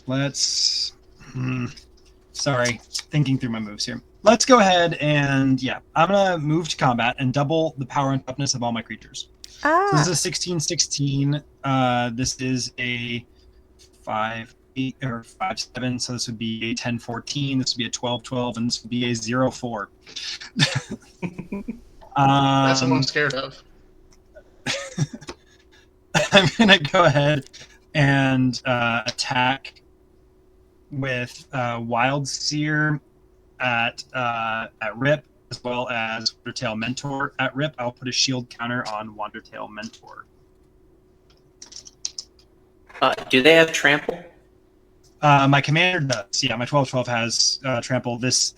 Speaker 4: Let's. Sorry, thinking through my moves here. Let's go ahead and I'm gonna move to combat and double the power and toughness of all my creatures. So this is a 16/16. This is a 5/8 or 5/7. So this would be a 10/14. This would be a 12/12, and this would be a 0/4.
Speaker 2: That's what I'm scared of.
Speaker 4: I'm gonna go ahead and attack with Wildsear at Rip, as well as Wandertail Mentor at Rip. I'll put a shield counter on Wandertail Mentor.
Speaker 3: Do they have trample?
Speaker 4: My commander does. Yeah, my 12/12 has trample. This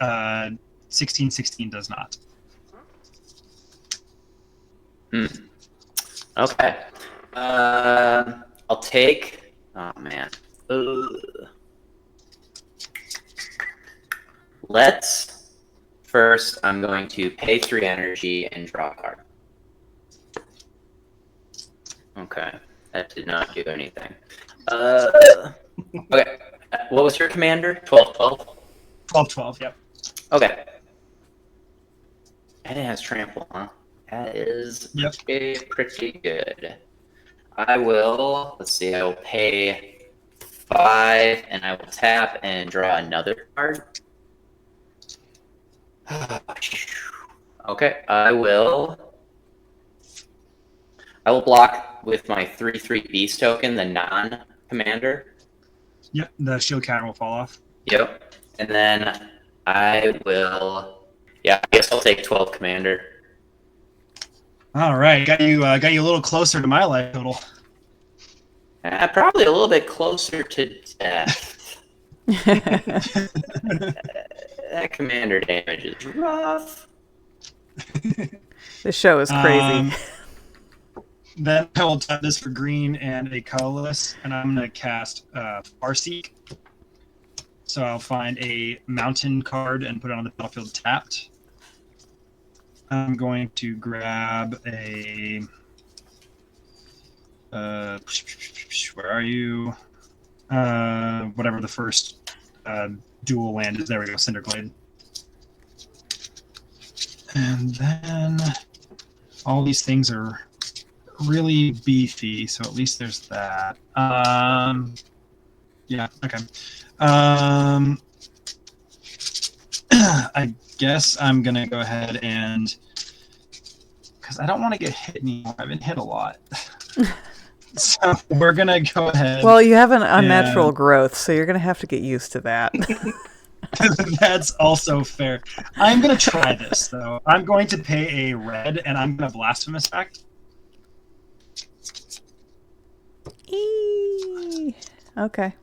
Speaker 4: 16/16 does not.
Speaker 3: Okay. I'll take. Oh man. Let's first. I'm going to pay 3 energy and draw a card. Okay, that did not do anything. Okay, what was your commander? 12/12.
Speaker 4: 12/12. Yep.
Speaker 3: Okay. And it has trample, huh? That is pretty good. I will, let's see, I will pay 5, and I will tap and draw another card. Okay, I will block with my 3/3 beast token, the non-commander.
Speaker 4: Yep, the shield counter will fall off.
Speaker 3: Yep. And then I will, I guess I'll take 12 commander.
Speaker 4: All right, got you a little closer to my life total.
Speaker 3: Probably a little bit closer to death. That commander damage is rough.
Speaker 1: This show is crazy.
Speaker 4: Then I will tap this for green and a colorless, and I'm going to cast Farseek. So I'll find a mountain card and put it on the battlefield tapped. I'm going to grab a... where are you? Whatever the first dual land is. There we go, Cinderglade. And then all these things are really beefy, so at least there's that. Yeah, okay. I guess I'm gonna go ahead and, because I don't want to get hit anymore. I've been hit a lot. So we're gonna go ahead.
Speaker 1: Well, you have an unnatural growth, so you're gonna have to get used to that.
Speaker 4: That's also fair. I'm gonna try this though. I'm going to pay a red, and I'm gonna Blasphemous Act.
Speaker 1: Okay.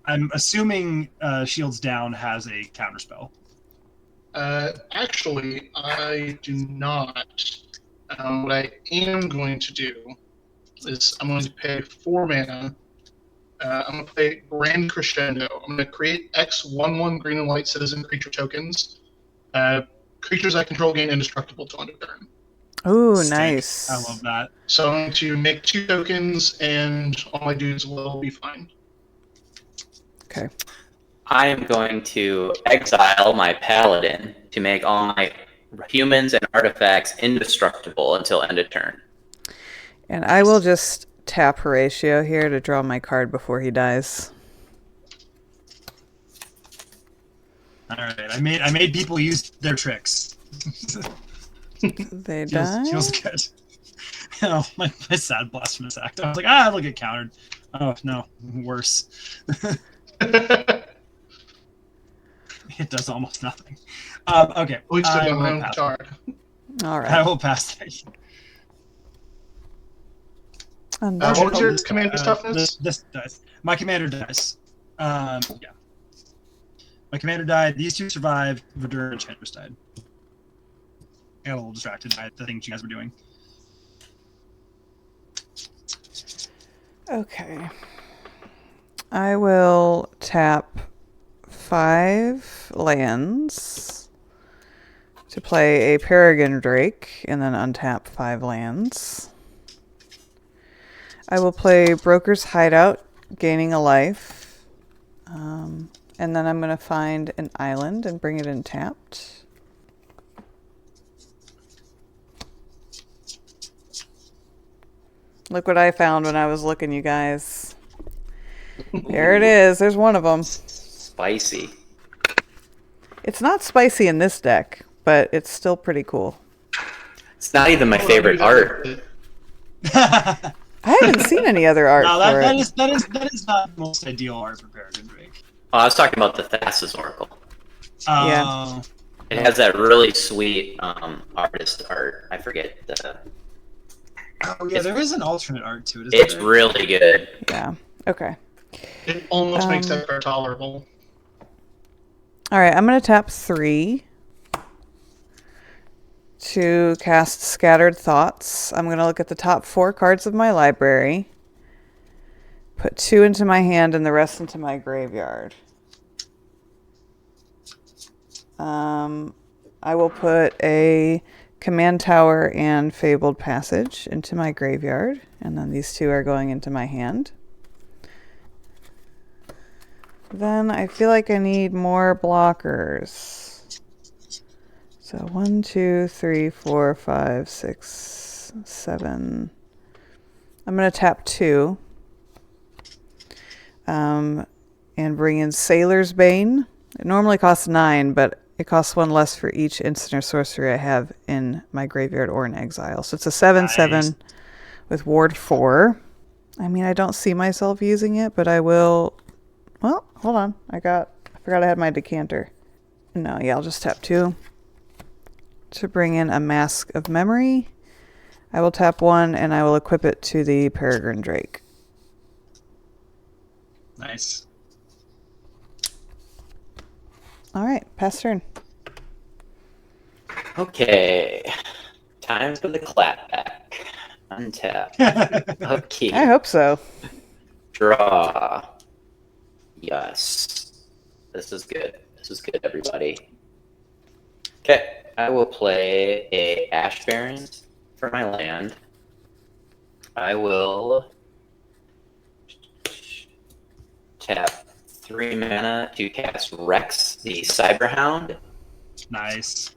Speaker 4: I'm assuming Shields Down has a counterspell.
Speaker 2: Actually, I do not. What I am going to do is I'm going to pay 4 mana. I'm going to play Grand Crescendo. I'm going to create X/1/1 green and white citizen creature tokens. Creatures I control gain indestructible till end of turn.
Speaker 1: Ooh,
Speaker 4: Sick.
Speaker 1: nice.
Speaker 4: I love that.
Speaker 2: So I'm going to make 2 tokens, and all my dudes will be fine.
Speaker 1: Okay.
Speaker 3: I am going to exile my paladin to make all my humans and artifacts indestructible until end of turn.
Speaker 1: And I will just tap Horatio here to draw my card before he dies.
Speaker 4: All right, I made people use their tricks.
Speaker 1: They die?
Speaker 4: Feels good. Oh, my sad Blasphemous Act. I was like, I'll get countered. Oh, no, worse. It does almost nothing. Okay.
Speaker 2: At least I got my own card.
Speaker 1: All right.
Speaker 4: I will pass that.
Speaker 2: What was your commander's toughness?
Speaker 4: This dies. My commander dies. Yeah. My commander died. These 2 survived. Verdure and Enchantress died. I got a little distracted by the things you guys were doing.
Speaker 1: Okay. I will tap 5 lands to play a Peregrine Drake and then untap 5 lands. I will play Broker's Hideout, gaining a life. And then I'm going to find an island and bring it in tapped. Look what I found when I was looking, you guys. There it is. There's one of them.
Speaker 3: Spicy.
Speaker 1: It's not spicy in this deck, but it's still pretty cool.
Speaker 3: It's not even my favorite art.
Speaker 1: I haven't seen any other art
Speaker 4: No,
Speaker 1: for
Speaker 4: that
Speaker 1: it.
Speaker 4: is not the most ideal art for Peregrine Drake.
Speaker 3: Oh, I was talking about the Thassa's Oracle.
Speaker 1: Yeah.
Speaker 3: It has that really sweet artist art. I forget the...
Speaker 4: Oh, yeah, there is an alternate art to it. Isn't
Speaker 3: It's
Speaker 4: there?
Speaker 3: really good.
Speaker 1: Yeah. Okay.
Speaker 2: It almost makes that card tolerable.
Speaker 1: All right. I'm going to tap 3 to cast Scattered Thoughts. I'm going to look at the top 4 cards of my library, put 2 into my hand and the rest into my graveyard. I will put a Command Tower and Fabled Passage into my graveyard, and then these 2 are going into my hand. Then I feel like I need more blockers. So 1, 2, 3, 4, 5, 6, 7. I'm going to tap 2. And bring in Sailor's Bane. It normally costs 9, but It costs 1 less for each instant or sorcery I have in my graveyard or in exile. So it's a 7/7
Speaker 4: Nice.
Speaker 1: with ward 4. I mean, I don't see myself using it, but I will. Well, hold on. I forgot I had my decanter. No, yeah, I'll just tap 2 to bring in a Mask of Memory. I will tap 1 and I will equip it to the Peregrine Drake.
Speaker 4: Nice.
Speaker 1: All right, pass turn.
Speaker 3: Okay. Time for the clapback. Untap. Okay.
Speaker 1: I hope so.
Speaker 3: Draw. Yes. This is good. This is good, everybody. Okay. I will play a Ash Baron for my land. I will tap 3 mana to cast Rex, the Cyberhound.
Speaker 4: Nice.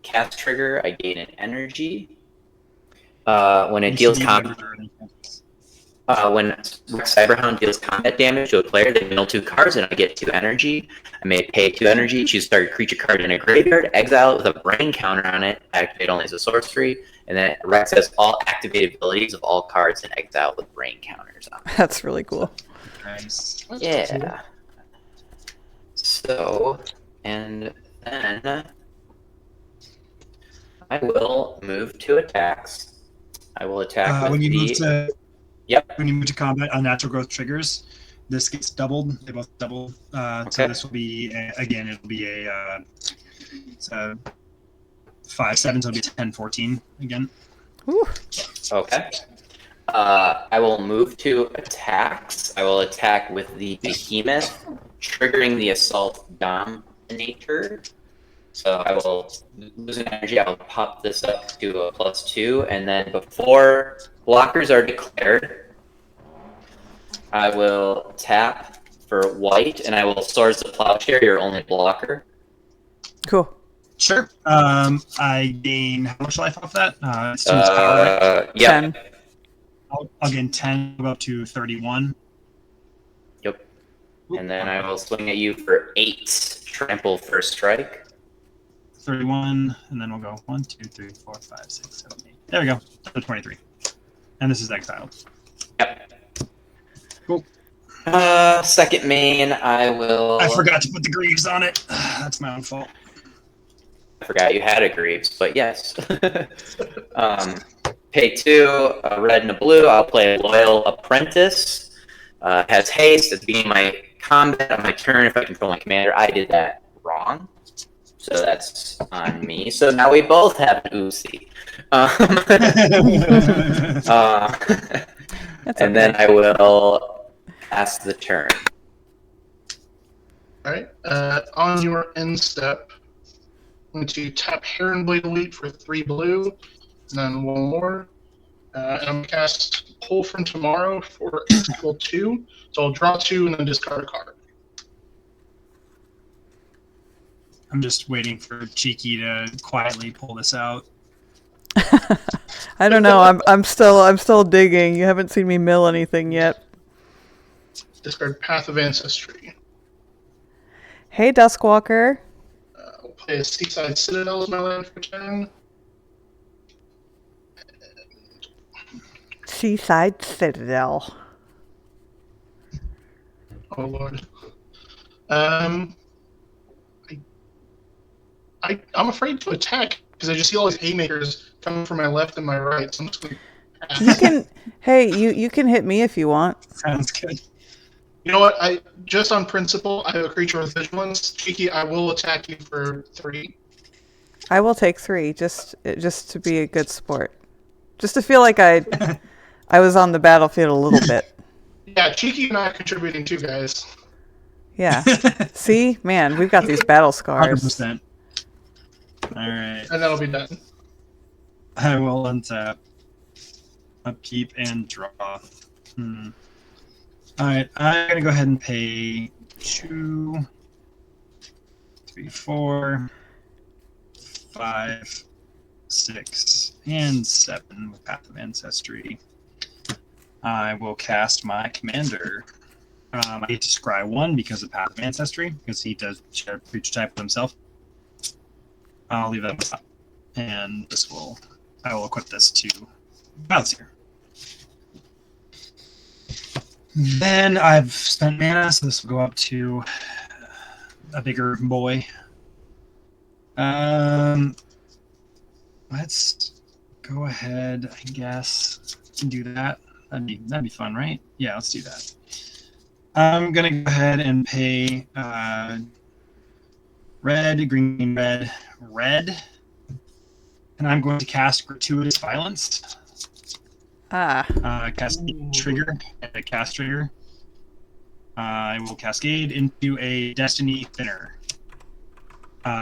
Speaker 3: Cast trigger, I gain an energy. When it deals combat, when Rex Cyberhound deals combat damage to a player, they mill 2 cards and I get 2 energy. I may pay 2 energy, choose target creature card in a graveyard, exile it with a brain counter on it, activate only as a sorcery, and then Rex has all activated abilities of all cards in exile with brain counters on it.
Speaker 1: That's really cool.
Speaker 4: Nice.
Speaker 3: Yeah. So, and then I will move to attacks. I will attack with
Speaker 4: When you
Speaker 3: the...
Speaker 4: move to
Speaker 3: Yep.
Speaker 4: when you move to combat on natural growth triggers, this gets doubled. They both double.
Speaker 3: Okay.
Speaker 4: So this will be again. It'll be it's a 5/7, so it'll be 10/14 again.
Speaker 1: Whew.
Speaker 3: Okay. I will move to attacks. I will attack with the Behemoth, triggering the Assault Dominator. So I will lose an energy. I will pop this up to a +2, and then before blockers are declared, I will tap for white, and I will Swords to Plowshare, your only blocker.
Speaker 1: Cool.
Speaker 4: Sure. I gain how much life off that? It's too much power, right?
Speaker 3: Yeah.
Speaker 1: 10.
Speaker 4: I'll gain 10, go up to 31.
Speaker 3: Yep. And then I will swing at you for 8 trample first strike.
Speaker 4: 31, and then we'll go 1, 2, 3, 4, 5, 6, 7, 8. There we go. So 23. And this is exiled.
Speaker 3: Yep.
Speaker 4: Cool.
Speaker 3: Second main, I will...
Speaker 4: I forgot to put the greaves on it. That's my own fault.
Speaker 3: I forgot you had a Greaves, but yes. Pay 2, a red and a blue. I'll play a Loyal Apprentice. Has haste at the beginning of my combat on my turn if I control my commander. I did that wrong. So that's on me. So now we both have an Uzi. And then I will pass the turn.
Speaker 2: Alright, on your end step, I'm going to tap Heronblade Elite for 3 blue, and then 1 more. And I'm going to cast Pull from Tomorrow for equal 2. So I'll draw 2 and then discard a card.
Speaker 4: I'm just waiting for Cheeky to quietly pull this out.
Speaker 1: I don't know. I'm still digging. You haven't seen me mill anything yet.
Speaker 2: Discard Path of Ancestry.
Speaker 1: Hey, Duskwalker.
Speaker 2: I'll play a Seaside Citadel as my land for turn.
Speaker 1: Seaside Citadel.
Speaker 2: Oh lord. I'm afraid to attack because I just see all these haymakers coming from my left and my right. So I'm just going to pass.
Speaker 1: You can. Hey, you can hit me if you want.
Speaker 4: Sounds good.
Speaker 2: You know what? I just on principle, I have a creature with vigilance. Cheeky, I will attack you for 3.
Speaker 1: I will take 3 just to be a good sport. Just to feel like I was on the battlefield a little bit.
Speaker 2: Yeah, Cheeky and I are contributing too, guys.
Speaker 1: Yeah. See, man, we've got these battle scars.
Speaker 4: 100%. All right.
Speaker 2: And that'll be done.
Speaker 4: I will untap, upkeep, and draw. All right, I'm gonna go ahead and pay 2, 3, 4, 5, 6, and 7 with Path of Ancestry. I will cast my commander. I get to scry 1 because of Path of Ancestry, because he does share creature type with himself. I'll leave that on top. And I will equip this to Wildsear. Then I've spent mana, so this will go up to a bigger boy. Let's go ahead, I guess, and do that. That'd be fun, right? Yeah, let's do that. I'm gonna go ahead and pay red, green, red, and I'm going to cast Gratuitous Violence. Cast trigger and a cast trigger. I will cascade into a Destiny Thinner.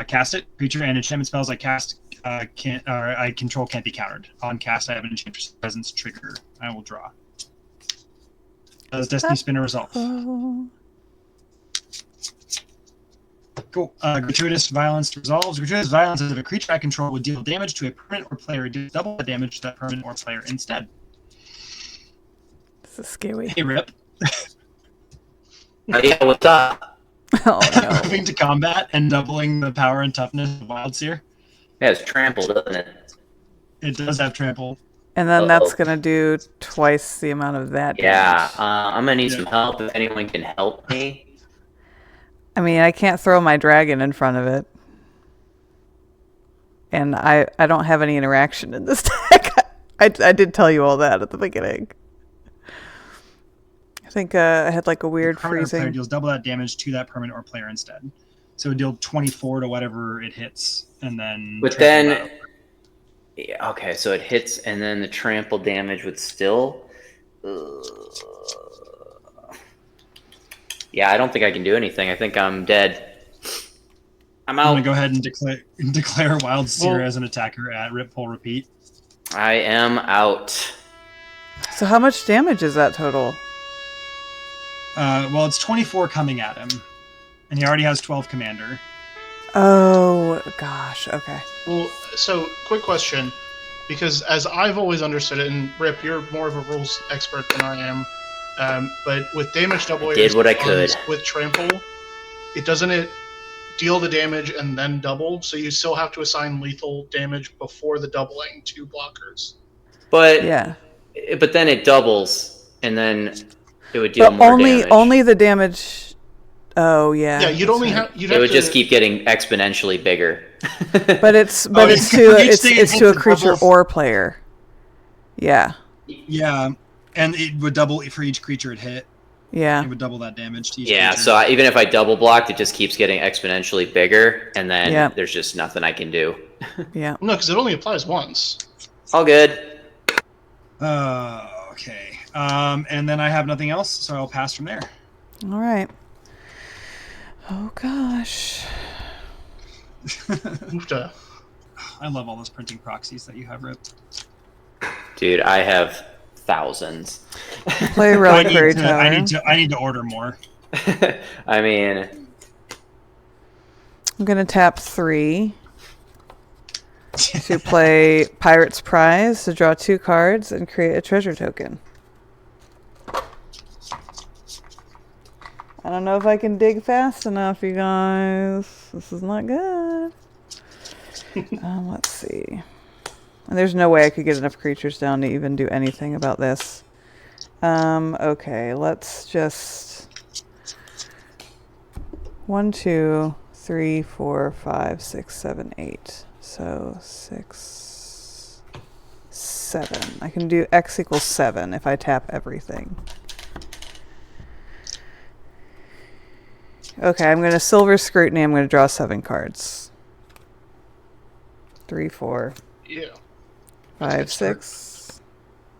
Speaker 4: Cast it. Creature and enchantment spells I cast I control can't be countered. On cast, I have an Enchantress Presence trigger. I will draw. Does Destiny Spinner resolve? Cool. Gratuitous Violence resolves. Gratuitous Violence is if a creature I control would deal damage to a permanent or player, do double the damage to that permanent or player instead.
Speaker 1: This is scary.
Speaker 4: Hey, Rip.
Speaker 3: Yeah, what's up?
Speaker 1: Oh no.
Speaker 4: Moving to combat and doubling the power and toughness of Wildsear.
Speaker 3: Yeah, it's trampled, doesn't it?
Speaker 4: It does have trample.
Speaker 1: And then that's gonna do twice the amount of that.
Speaker 3: Yeah,
Speaker 1: damage.
Speaker 3: I'm gonna need some help if anyone can help me.
Speaker 1: I mean, I can't throw my dragon in front of it. And I don't have any interaction in this deck. I did tell you all that at the beginning. I think I had like a weird
Speaker 4: Permanent player
Speaker 1: freezing.
Speaker 4: deals double that damage to that permanent or player instead. So it deal 24 to whatever it hits, and then.
Speaker 3: But then, yeah, okay, so it hits, and then the trample damage would still. Yeah, I don't think I can do anything. I think I'm dead. I'm
Speaker 4: I'm
Speaker 3: out.
Speaker 4: gonna go ahead and declare Wildsear as an attacker at RipPullRepeat.
Speaker 3: I am out.
Speaker 1: So how much damage is that total?
Speaker 4: Well, it's 24 coming at him, and he already has 12 commander.
Speaker 1: Oh gosh. Okay.
Speaker 2: Well, so quick question, because as I've always understood it, and Rip, you're more of a rules expert than I am, but with damage double
Speaker 3: Did what I could.
Speaker 2: with trample, doesn't it deal the damage and then double, so you still have to assign lethal damage before the doubling to blockers.
Speaker 3: But
Speaker 1: Yeah.
Speaker 3: But then it doubles, and then it would deal
Speaker 1: But
Speaker 3: more damage.
Speaker 1: only the damage. Oh yeah.
Speaker 2: Yeah, you'd
Speaker 1: that's
Speaker 2: only
Speaker 1: right.
Speaker 2: have you'd
Speaker 3: It
Speaker 2: have
Speaker 3: would
Speaker 2: to,
Speaker 3: just keep getting exponentially bigger.
Speaker 1: But it's
Speaker 2: Oh,
Speaker 1: it's
Speaker 2: yeah.
Speaker 1: to
Speaker 4: Each thing
Speaker 1: it's
Speaker 4: hits
Speaker 1: to a
Speaker 4: a
Speaker 1: creature
Speaker 4: double.
Speaker 1: or player. Yeah.
Speaker 4: Yeah, and it would double for each creature it hit.
Speaker 1: Yeah.
Speaker 4: It would double that damage to each
Speaker 3: Yeah,
Speaker 4: creature.
Speaker 3: so even if I double blocked, it just keeps getting exponentially bigger, and then
Speaker 1: Yeah.
Speaker 3: there's just nothing I can do.
Speaker 1: Yeah.
Speaker 2: no, because it only applies once.
Speaker 3: All good.
Speaker 4: Okay. And then I have nothing else, so I'll pass from there.
Speaker 1: All right. Oh gosh.
Speaker 2: Oofta.
Speaker 4: I love all those printing proxies that you have, Rip.
Speaker 3: Dude, I have thousands.
Speaker 1: Play
Speaker 4: I
Speaker 1: Reliquary
Speaker 4: need,
Speaker 1: Tower.
Speaker 4: I need to order more.
Speaker 3: I mean,
Speaker 1: I'm gonna tap 3 to play Pirate's Prize to draw 2 cards and create a treasure token. I don't know if I can dig fast enough, you guys. This is not good. Let's see. And there's no way I could get enough creatures down to even do anything about this. Okay, let's just... 1, 2, 3, 4, 5, 6, 7, 8. So 6, 7. I can do X equals 7 if I tap everything. Okay, I'm going to Silver Scrutiny. I'm going to draw 7 cards. 3, 4,
Speaker 2: Yeah.
Speaker 1: 5, 6,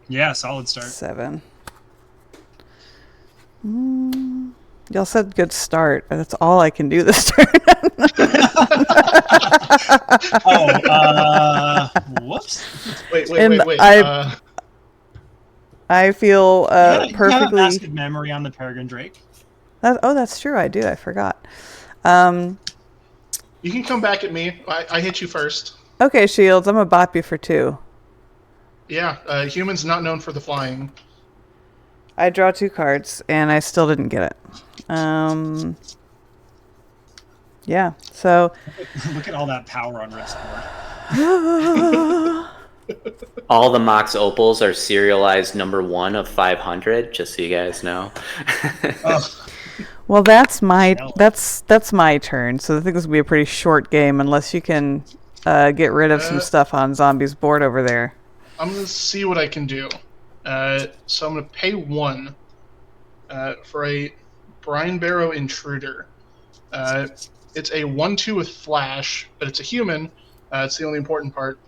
Speaker 4: Yeah, solid start.
Speaker 1: 7. Y'all said good start. That's all I can do this turn.
Speaker 4: Whoops.
Speaker 2: Wait.
Speaker 1: And I feel
Speaker 4: You have a
Speaker 1: perfectly...
Speaker 4: massive memory on the Peregrine Drake.
Speaker 1: That's true. I do. I forgot.
Speaker 2: You can come back at me. I hit you first.
Speaker 1: Okay, Shields. I'm going to bop you for 2.
Speaker 2: Yeah, humans not known for the flying.
Speaker 1: I draw 2 cards, and I still didn't get it. Yeah, so...
Speaker 4: Look at all that power on Rip's board.
Speaker 3: All the Mox Opals are serialized number 1 of 500, just so you guys know.
Speaker 1: Well, that's my turn. So I think this will be a pretty short game unless you can get rid of some stuff on Zombie's board over there.
Speaker 2: I'm going to see what I can do. So I'm going to pay 1 for a Brine Barrow Intruder. It's a 1/2 with flash, but it's a human. It's the only important part.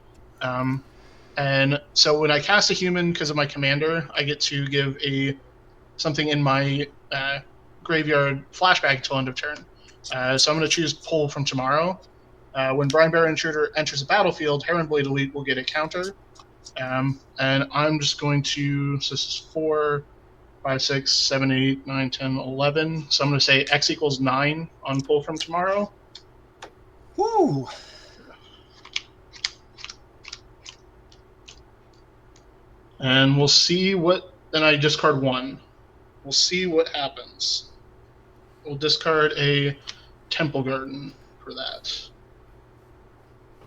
Speaker 2: And so when I cast a human because of my commander, I get to give something in my graveyard flashback until end of turn. So I'm going to choose Pull from Tomorrow. When Brine Barrow Intruder enters the battlefield, Heronblade Elite will get a counter. And I'm just going to, so this is 4, 5, 6, 7, 8, 9, 10, 11. So I'm going to say X equals 9 on Pull from Tomorrow.
Speaker 4: Woo!
Speaker 2: And we'll see what, then I discard 1. We'll see what happens. We'll discard a Temple Garden for that.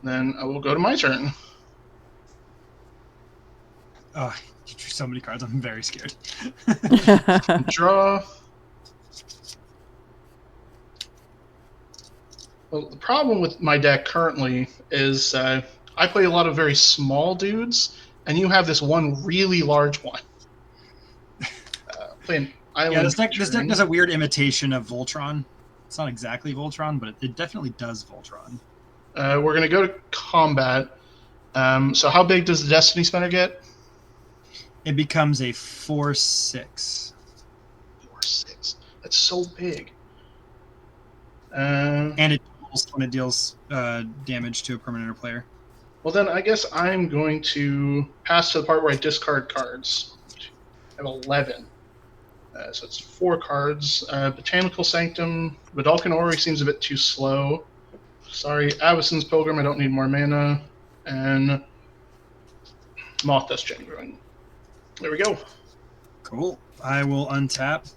Speaker 2: Then I will go to my turn.
Speaker 4: Oh, you drew so many cards. I'm very scared.
Speaker 2: Draw. Well, the problem with my deck currently is I play a lot of very small dudes, and you have this one really large one. Playing Island.
Speaker 4: Yeah, this deck does a weird imitation of Voltron. It's not exactly Voltron, but it definitely does Voltron.
Speaker 2: We're going to go to combat. So how big does the Destiny Spinner get?
Speaker 4: It becomes a 4/6.
Speaker 2: 4/6. That's so big.
Speaker 4: And it deals when it deals damage to a permanent or player.
Speaker 2: Well, then I guess I'm going to pass to the part where I discard cards. I have 11. So it's 4 cards. Botanical Sanctum. Vidalcan Ori seems a bit too slow. Sorry, Avacyn's Pilgrim, I don't need more mana. And Moth Dust Genuine. There we go.
Speaker 4: Cool. I will untap.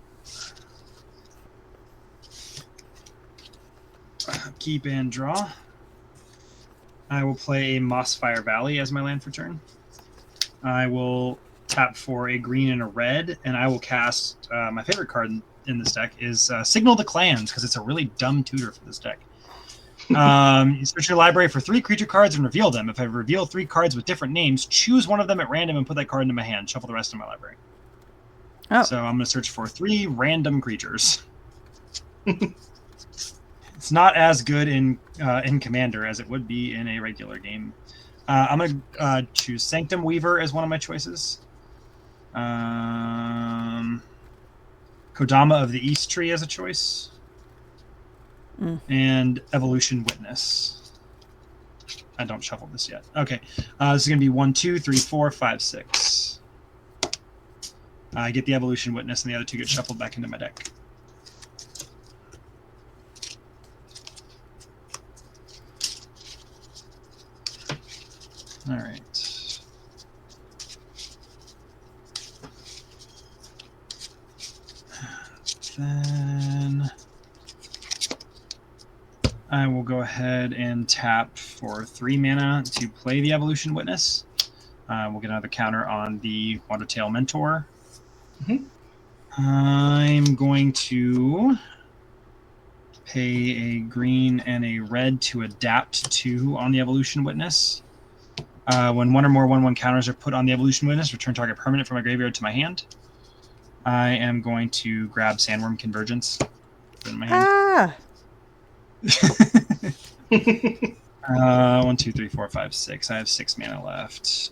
Speaker 4: Keep and draw. I will play a Mossfire Valley as my land for turn. I will tap for a green and a red, and I will cast my favorite card in this deck is Signal the Clans, because it's a really dumb tutor for this deck. You search your library for 3 creature cards and reveal them. If I reveal 3 cards with different names, choose one of them at random and put that card into my hand. Shuffle the rest of my library. Oh. So I'm going to search for 3 random creatures. It's not as good in Commander as it would be in a regular game. I'm going to choose Sanctum Weaver as one of my choices. Kodama of the East Tree as a choice. And Evolution Witness. I don't shuffle this yet. Okay. This is going to be 1, 2, 3, 4, 5, 6. I get the Evolution Witness, and the other 2 get shuffled back into my deck. All right. Then I will go ahead and tap for 3 mana to play the Evolution Witness. We'll get another counter on the Watertail Mentor. I'm going to pay a green and a red to adapt 2 on the Evolution Witness. When 1 or more 1/1 counters are put on the Evolution Witness, return target permanent from my graveyard to my hand. I am going to grab Sandworm Convergence. Put it in my hand. 1, 2, 3, 4, 5, 6. I have 6 mana left.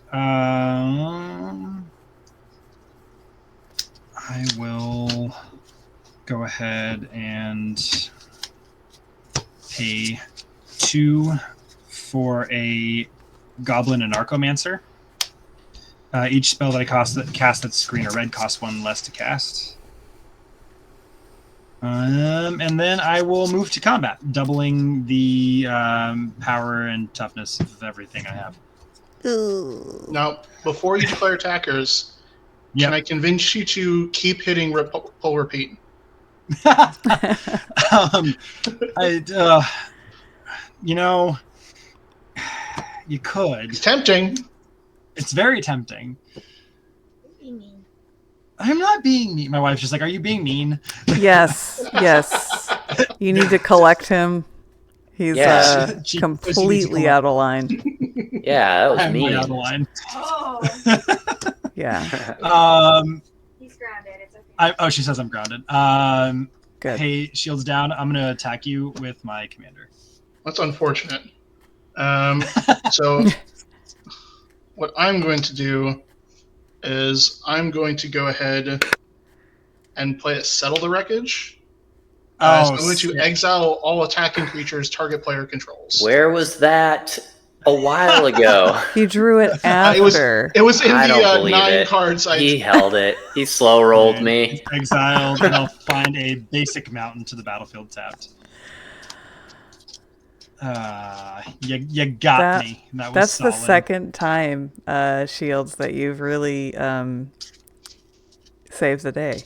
Speaker 4: I will go ahead and pay 2 for a Goblin and Archomancer. Each spell that I cast that's green or red costs 1 less to cast. And then I will move to combat, doubling the power and toughness of everything I have.
Speaker 2: Now, before you declare attackers, Can I convince you to keep hitting RipPullRepeat?
Speaker 4: You could.
Speaker 2: It's tempting.
Speaker 4: It's very tempting. I'm not being mean. My wife's just like, are you being mean?
Speaker 1: Yes. You need to collect him. He's completely out of line.
Speaker 3: Yeah, that was
Speaker 4: I'm
Speaker 3: mean.
Speaker 4: out of line.
Speaker 5: Oh.
Speaker 1: Yeah.
Speaker 5: He's grounded. It's okay.
Speaker 4: She says I'm grounded.
Speaker 1: Good.
Speaker 4: Hey, shields down. I'm gonna attack you with my commander.
Speaker 2: That's unfortunate. So what I'm going to do is I'm going to go ahead and play a Settle the Wreckage. So I'm going to exile all attacking creatures target player controls.
Speaker 3: Where was that a while ago?
Speaker 1: He drew it after.
Speaker 2: It was in
Speaker 3: I don't
Speaker 2: the
Speaker 3: believe
Speaker 2: 9
Speaker 3: it.
Speaker 2: cards.
Speaker 3: He held it. He slow rolled me.
Speaker 4: Exiled, and I'll find a basic mountain to the battlefield tapped. You got me. That was
Speaker 1: That's
Speaker 4: solid.
Speaker 1: the second time, Shields, that you've really saved the day.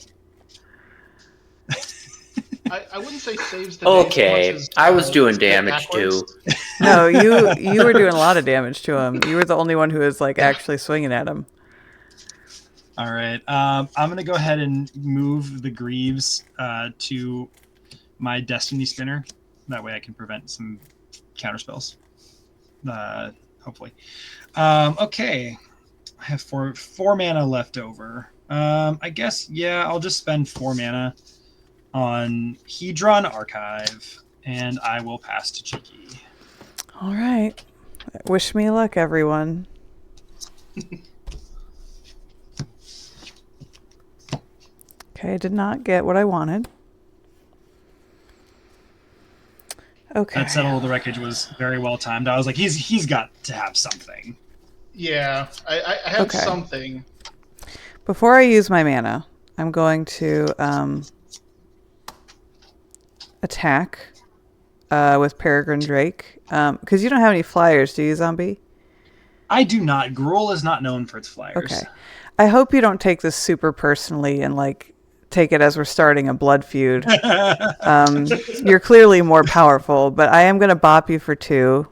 Speaker 2: I wouldn't say saves the day
Speaker 3: Okay,
Speaker 2: as much as,
Speaker 3: I was doing
Speaker 2: get
Speaker 3: damage
Speaker 2: backwards.
Speaker 3: too.
Speaker 1: No, you were doing a lot of damage to him. You were the only one who was like actually swinging at him.
Speaker 4: All right. I'm gonna go ahead and move the Greaves to my Destiny Spinner. That way I can prevent some counterspells. Hopefully. Okay. I have four mana left over. I guess, yeah, I'll just spend 4 mana on Hedron Archive, and I will pass to Cheeky.
Speaker 1: All right. Wish me luck, everyone. Okay, I did not get what I wanted. Okay.
Speaker 4: That Settle the Wreckage was very well timed. I was like, he's got to have something.
Speaker 2: Yeah, I have
Speaker 1: Okay.
Speaker 2: something.
Speaker 1: Before I use my mana, I'm going to attack with Peregrine Drake. Because you don't have any flyers, do you, Zombie?
Speaker 4: I do not. Gruul is not known for its flyers.
Speaker 1: Okay. I hope you don't take this super personally and like take it as we're starting a blood feud. You're clearly more powerful, but I am going to bop you for 2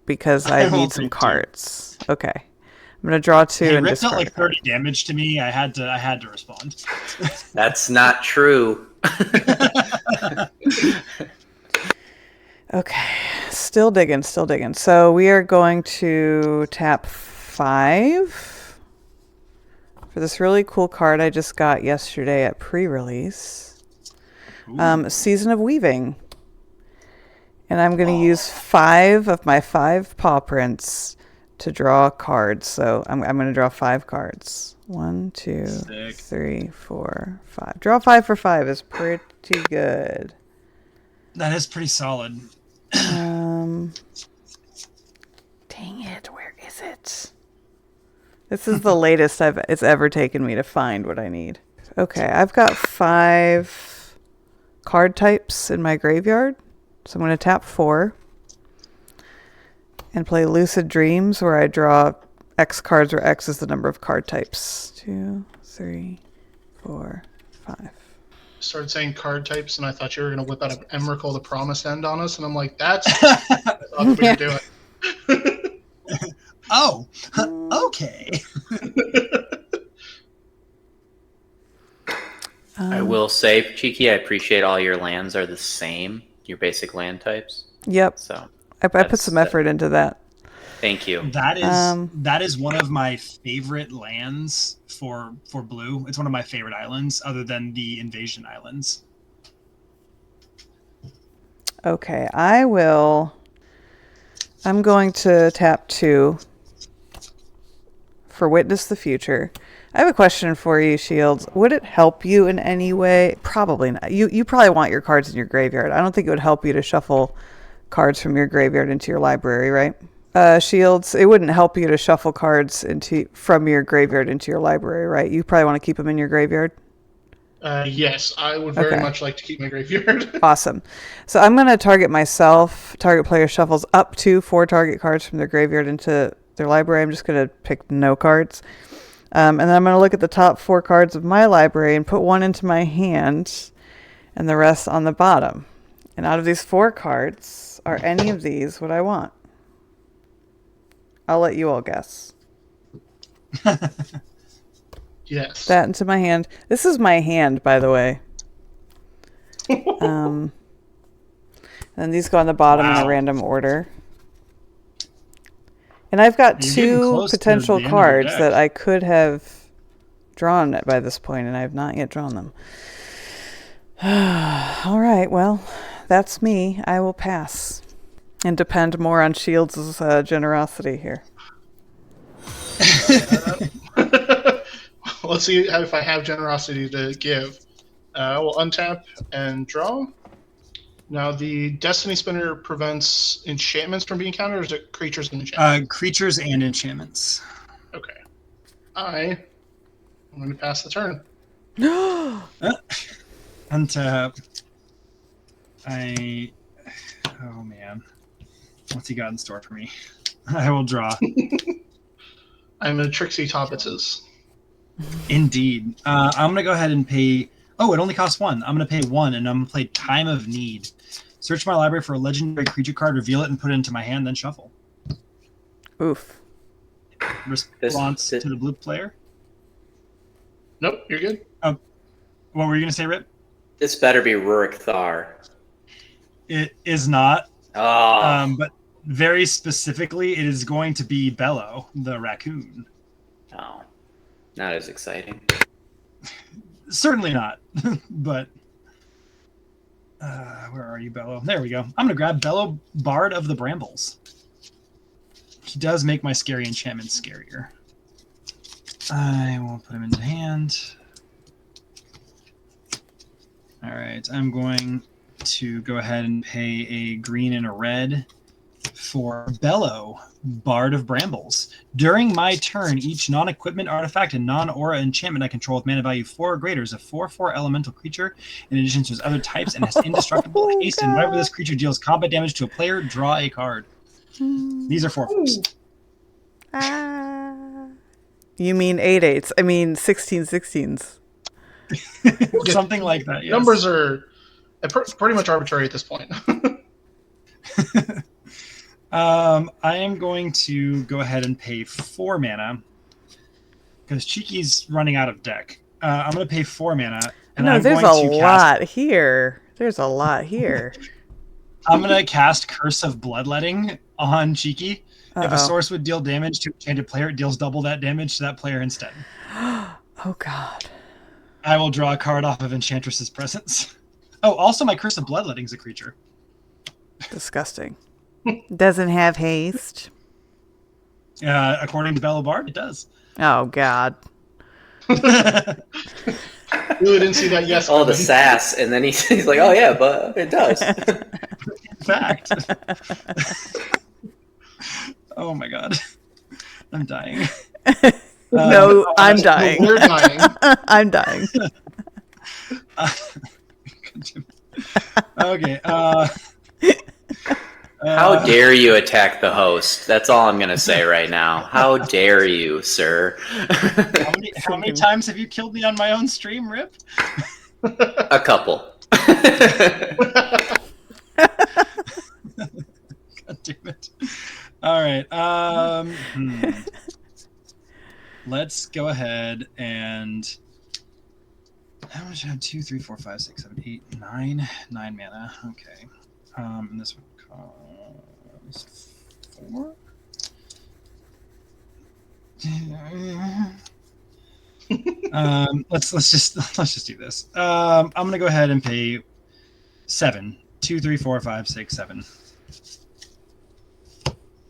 Speaker 1: because I
Speaker 4: will
Speaker 1: need some
Speaker 4: take 2.
Speaker 1: cards. Okay. I'm going to draw 2
Speaker 4: Hey,
Speaker 1: and
Speaker 4: Rip dealt
Speaker 1: discard.
Speaker 4: like 30 damage to me. I had to respond.
Speaker 3: That's not true.
Speaker 1: Okay. Still digging. So we are going to tap 5 for this really cool card I just got yesterday at pre-release. Season of Weaving. And I'm going to use 5 of my 5 paw prints to draw cards. So I'm going to draw 5 cards. 1, 2,
Speaker 4: Sick.
Speaker 1: 3, 4, 5. Draw 5 for 5 is pretty good.
Speaker 4: That is pretty solid.
Speaker 1: Dang it, where is it? This is the latest it's ever taken me to find what I need. Okay, I've got 5 card types in my graveyard. So I'm going to tap 4 and play Lucid Dreams, where I draw X cards, where X is the number of card types. 2, 3, 4, 5.
Speaker 2: Started saying card types, and I thought you were going to whip out an Emrakul the Promised End on us, and I'm like, that's what you're doing.
Speaker 4: Oh, okay.
Speaker 3: I will say, Cheeky, I appreciate all your lands are the same, your basic land types.
Speaker 1: Yep,
Speaker 3: So
Speaker 1: I put some effort into that.
Speaker 3: thank you.
Speaker 4: That is one of my favorite lands for blue. It's one of my favorite islands, other than the Invasion Islands.
Speaker 1: Okay, I'm going to tap 2 for Witness the Future. I have a question for you, Shields. Would it help you in any way? Probably not. You probably want your cards in your graveyard. I don't think it would help you to shuffle cards from your graveyard into your library, right? Shields, it wouldn't help you to shuffle cards from your graveyard into your library, right? You probably want to keep them in your graveyard?
Speaker 2: Yes, I would very much like to keep my graveyard.
Speaker 1: Awesome. So I'm going to target myself. Target player shuffles up to 4 target cards from their graveyard into their library. I'm just going to pick no cards. And then I'm going to look at the top 4 cards of my library and put one into my hand and the rest on the bottom. And out of these 4 cards, are any of these what I want? I'll let you all guess.
Speaker 2: Yes.
Speaker 1: That into my hand. This is my hand, by the way. And these go on the bottom in a random order. And I've got
Speaker 4: You're
Speaker 1: 2 potential cards that I could have drawn by this point, and I have not yet drawn them. All right, well, that's me. I will pass and depend more on Shields' generosity here.
Speaker 2: Let's see if I have generosity to give. I will untap and draw. Now, the Destiny Spinner prevents enchantments from being countered, or is it creatures and enchantments?
Speaker 4: Creatures and enchantments.
Speaker 2: Okay. I'm going to pass the turn.
Speaker 4: Untap. Oh man. What's he got in store for me? I will draw.
Speaker 2: I'm a Trixie Toppitses.
Speaker 4: Indeed. I'm going to go ahead and pay... Oh, it only costs 1. I'm going to pay 1, and I'm going to play Time of Need. Search my library for a legendary creature card, reveal it, and put it into my hand, then shuffle.
Speaker 1: Oof.
Speaker 4: Response to the blue player?
Speaker 2: Nope, you're good.
Speaker 4: What were you going to say, Rip?
Speaker 3: This better be Rurik Thar.
Speaker 4: It is not.
Speaker 3: Oh.
Speaker 4: But very specifically, it is going to be Bello, the raccoon.
Speaker 3: Oh. Not as exciting.
Speaker 4: Certainly not. But where are you, Bello? There we go. I'm going to grab Bello, Bard of the Brambles. He does make my scary enchantment scarier. I will put him into hand. All right. I'm going to go ahead and pay a green and a red for Bello, Bard of Brambles. During my turn, each non-equipment artifact and non-aura enchantment I control with mana value 4 or greater is a 4/4 elemental creature in addition to its other types and has indestructible haste. And whenever this creature deals combat damage to a player, draw a card. These are 4/4s.
Speaker 1: You mean 8/8s? I mean 16/16s.
Speaker 4: Something like that, yes.
Speaker 2: Numbers are pretty much arbitrary at this point.
Speaker 4: I am going to go ahead and pay 4 mana because Cheeky's running out of deck. I'm going to pay 4 mana. And
Speaker 1: No,
Speaker 4: I'm
Speaker 1: there's
Speaker 4: going
Speaker 1: a lot here. There's a lot here.
Speaker 4: I'm going to cast Curse of Bloodletting on Cheeky.
Speaker 1: Uh-oh.
Speaker 4: If a source would deal damage to a enchanted player, it deals double that damage to that player instead.
Speaker 1: Oh, God.
Speaker 4: I will draw a card off of Enchantress's Presence. Oh, also my Curse of Bloodletting is a creature.
Speaker 1: Disgusting. Doesn't have haste.
Speaker 4: According to Bello Bard, it does.
Speaker 1: Oh, God.
Speaker 2: Really didn't see that. Yes.
Speaker 3: All the sass, and then he's like, "Oh yeah, but it does."
Speaker 4: In fact. Oh my God, I'm dying.
Speaker 1: No, I'm dying.
Speaker 2: We're dying.
Speaker 1: I'm dying.
Speaker 4: Okay.
Speaker 3: How dare you attack the host? That's all I'm going to say right now. How dare you, sir?
Speaker 4: How many times have you killed me on my own stream, Rip?
Speaker 3: A couple.
Speaker 4: God damn it. All right. Let's go ahead and... How much? I have 2, 3, 4, 5, 6, 7, 8, 9. 9 mana. Okay. And this one costs 4. Let's just do this. I'm gonna go ahead and pay 7. 2, 3, 4, 5, 6, 7.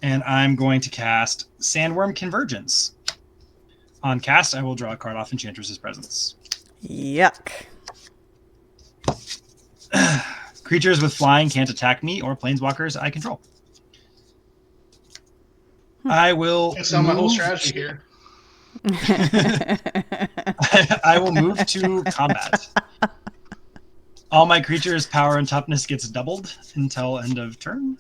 Speaker 4: And I'm going to cast Sandworm Convergence. On cast, I will draw a card off Enchantress's Presence.
Speaker 1: Yuck.
Speaker 4: Creatures with flying can't attack me or planeswalkers I control. I will.
Speaker 2: That's not my whole strategy here.
Speaker 4: I will move to combat. All my creatures' power and toughness gets doubled until end of turn.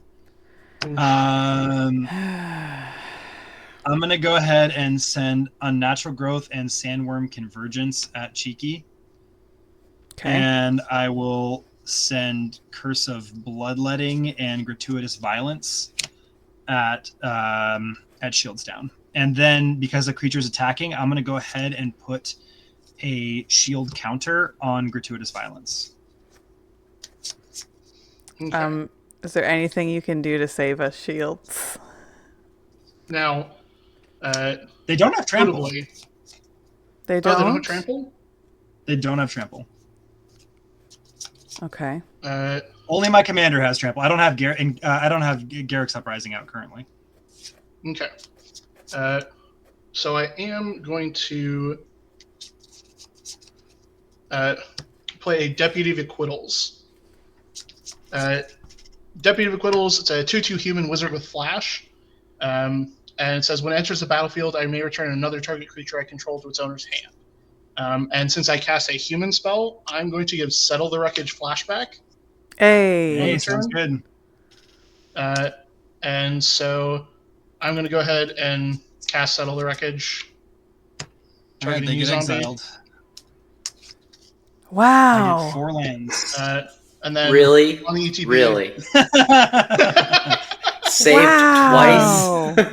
Speaker 4: I'm going to go ahead and send Unnatural Growth and Sandworm Convergence at Cheeky.
Speaker 1: Okay.
Speaker 4: And I will send Curse of Bloodletting and Gratuitous Violence at Shields Down. And then, because the creature's attacking, I'm going to go ahead and put a shield counter on Gratuitous Violence.
Speaker 2: Okay.
Speaker 1: Is there anything you can do to save us, Shields?
Speaker 2: Now,
Speaker 4: They don't have trample.
Speaker 2: notably,
Speaker 1: They
Speaker 2: oh,
Speaker 1: don't?
Speaker 2: they don't have trample?
Speaker 4: They don't have trample.
Speaker 1: Okay.
Speaker 4: Only my commander has trample. I don't have Garrick's Uprising out currently.
Speaker 2: Okay. So I am going to play Deputy of Acquittals. Deputy of Acquittals, it's a 2/2 human wizard with flash. And it says, when it enters the battlefield, I may return another target creature I control to its owner's hand. And since I cast a human spell, I'm going to give Settle the Wreckage flashback.
Speaker 1: Hey.
Speaker 4: Sounds good.
Speaker 2: And so I'm going to go ahead and cast Settle the Wreckage.
Speaker 4: All right, they get
Speaker 2: zombie.
Speaker 4: exiled. I
Speaker 1: Wow.
Speaker 4: get 4 lands.
Speaker 2: And then
Speaker 3: Really?
Speaker 2: on the ETB,
Speaker 3: Really? Saved
Speaker 1: Wow.
Speaker 3: twice?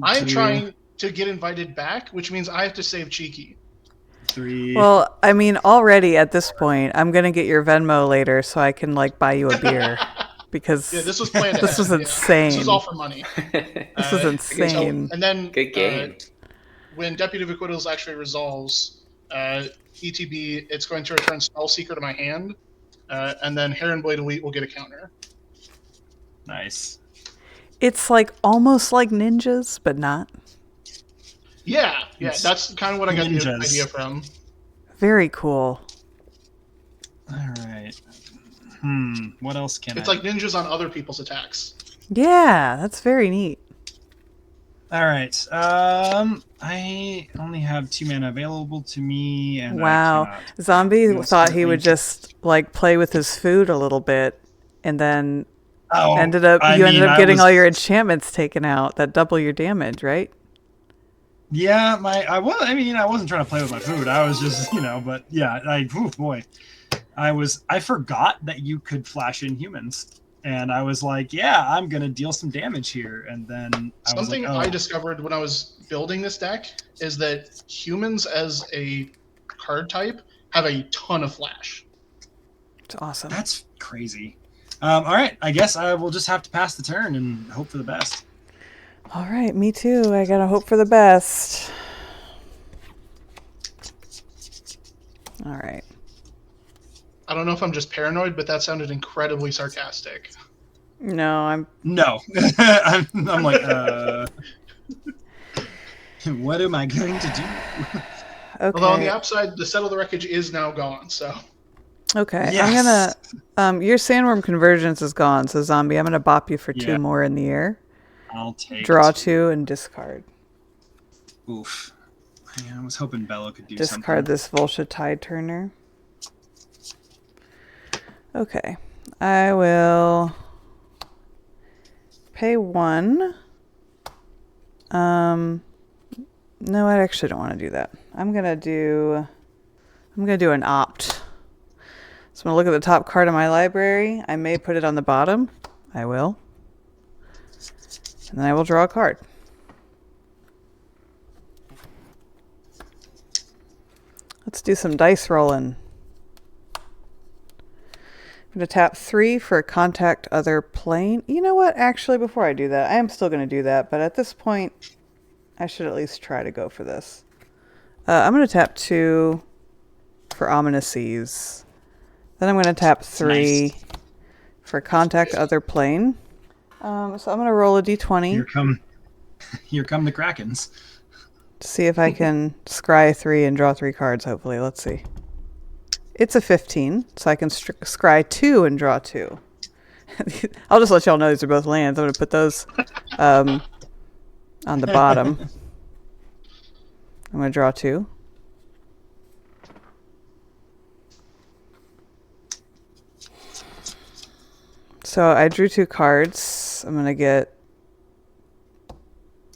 Speaker 2: I'm
Speaker 4: 2,
Speaker 2: trying to get invited back, which means I have to save Cheeky.
Speaker 4: 3.
Speaker 1: Well, I mean, already at this point, I'm going to get your Venmo later so I can, like, buy you a beer. Because
Speaker 2: Yeah, this was planned.
Speaker 1: this was
Speaker 2: ahead.
Speaker 1: insane.
Speaker 2: This was all for money.
Speaker 1: This was insane.
Speaker 2: And then
Speaker 3: Good game.
Speaker 2: When Deputy of Acquittals actually resolves, ETB, it's going to return Spellseeker to my hand, and then Heronblade Elite will get a counter.
Speaker 4: Nice.
Speaker 1: It's like almost like ninjas, but not.
Speaker 2: Yeah,
Speaker 4: It's
Speaker 2: that's kind of what I got the
Speaker 4: ninjas.
Speaker 2: idea from.
Speaker 1: Very cool.
Speaker 4: All right. What else can
Speaker 2: It's like ninjas on other people's attacks.
Speaker 1: Yeah, that's very neat.
Speaker 4: All right. I only have 2 mana available to me, and
Speaker 1: Wow.
Speaker 4: I cannot
Speaker 1: Zombie
Speaker 4: most
Speaker 1: thought he
Speaker 4: certainly-
Speaker 1: would just like play with his food a little bit and then
Speaker 4: Oh,
Speaker 1: ended up
Speaker 4: I
Speaker 1: ended
Speaker 4: mean,
Speaker 1: up
Speaker 4: I
Speaker 1: getting
Speaker 4: was-
Speaker 1: all your enchantments taken out that double your damage, right?
Speaker 4: Yeah, I wasn't trying to play with my food. I was just, but yeah, boy. I forgot that you could flash in humans. And I was like, yeah, I'm going to deal some damage here. And then I was
Speaker 2: Something
Speaker 4: like, oh.
Speaker 2: I discovered when I was building this deck is that humans as a card type have a ton of flash.
Speaker 1: It's awesome.
Speaker 4: That's crazy. All right, I guess I will just have to pass the turn and hope for the best.
Speaker 1: All right, me too. I gotta hope for the best. All right.
Speaker 2: I don't know if I'm just paranoid, but that sounded incredibly sarcastic.
Speaker 1: No, I'm
Speaker 4: No. I'm like, what am I going to do?
Speaker 1: okay.
Speaker 2: Although on the upside, the Settle the Wreckage is now gone, so...
Speaker 1: Okay,
Speaker 4: Yes.
Speaker 1: I'm gonna. Your Sandworm Convergence is gone, so Zombie, I'm gonna bop you for 2
Speaker 4: Yeah.
Speaker 1: more in the air.
Speaker 4: I'll take
Speaker 1: Draw
Speaker 4: it.
Speaker 1: 2 and discard.
Speaker 4: Oof. Yeah, I was hoping Bella could do
Speaker 1: Discard
Speaker 4: something.
Speaker 1: this Volsha Tide Turner. Okay, I will pay 1. No, I actually don't want to do that. I'm gonna do an opt. So I'm gonna look at the top card of my library. I may put it on the bottom. I will. And then I will draw a card. Let's do some dice rolling. I'm going to tap 3 for contact other plane. You know what? Actually, before I do that, I am still going to do that. But at this point, I should at least try to go for this. I'm going to tap 2 for Ominous Seas. Then I'm going to tap 3 for contact other plane. So I'm going to roll a d20
Speaker 4: Here come the Krakens.
Speaker 1: to see if I can scry 3 and draw 3 cards, hopefully. Let's see. It's a 15, so I can scry 2 and draw 2. I'll just let y'all know these are both lands. I'm going to put those on the bottom. I'm going to draw 2. So I drew 2 cards. I'm going to get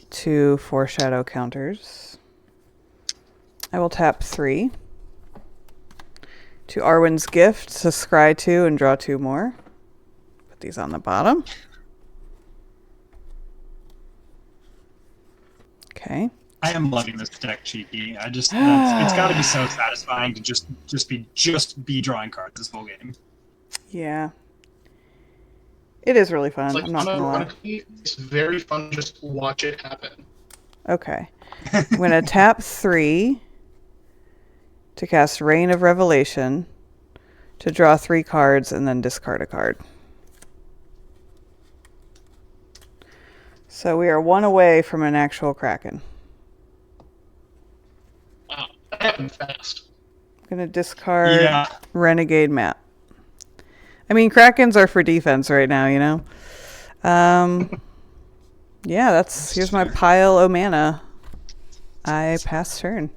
Speaker 1: 2 2 foreshadow counters. I will tap 3. To Arwen's Gift to scry 2 and draw 2 more. Put these on the bottom. Okay.
Speaker 4: I am loving this deck, Cheeky. It's got to be so satisfying to just be drawing cards this whole game.
Speaker 1: Yeah. It is really fun.
Speaker 2: Like,
Speaker 1: I'm not gonna lie.
Speaker 2: it's very fun to just watch it happen.
Speaker 1: Okay. I'm gonna tap 3 to cast Reign of Revelation to draw 3 cards and then discard a card. So we are 1 away from an actual Kraken.
Speaker 2: Wow, that happened fast.
Speaker 1: I'm gonna discard Renegade Map. I mean, Krakens are for defense right now, you know? Yeah, here's my pile of mana. I pass turn.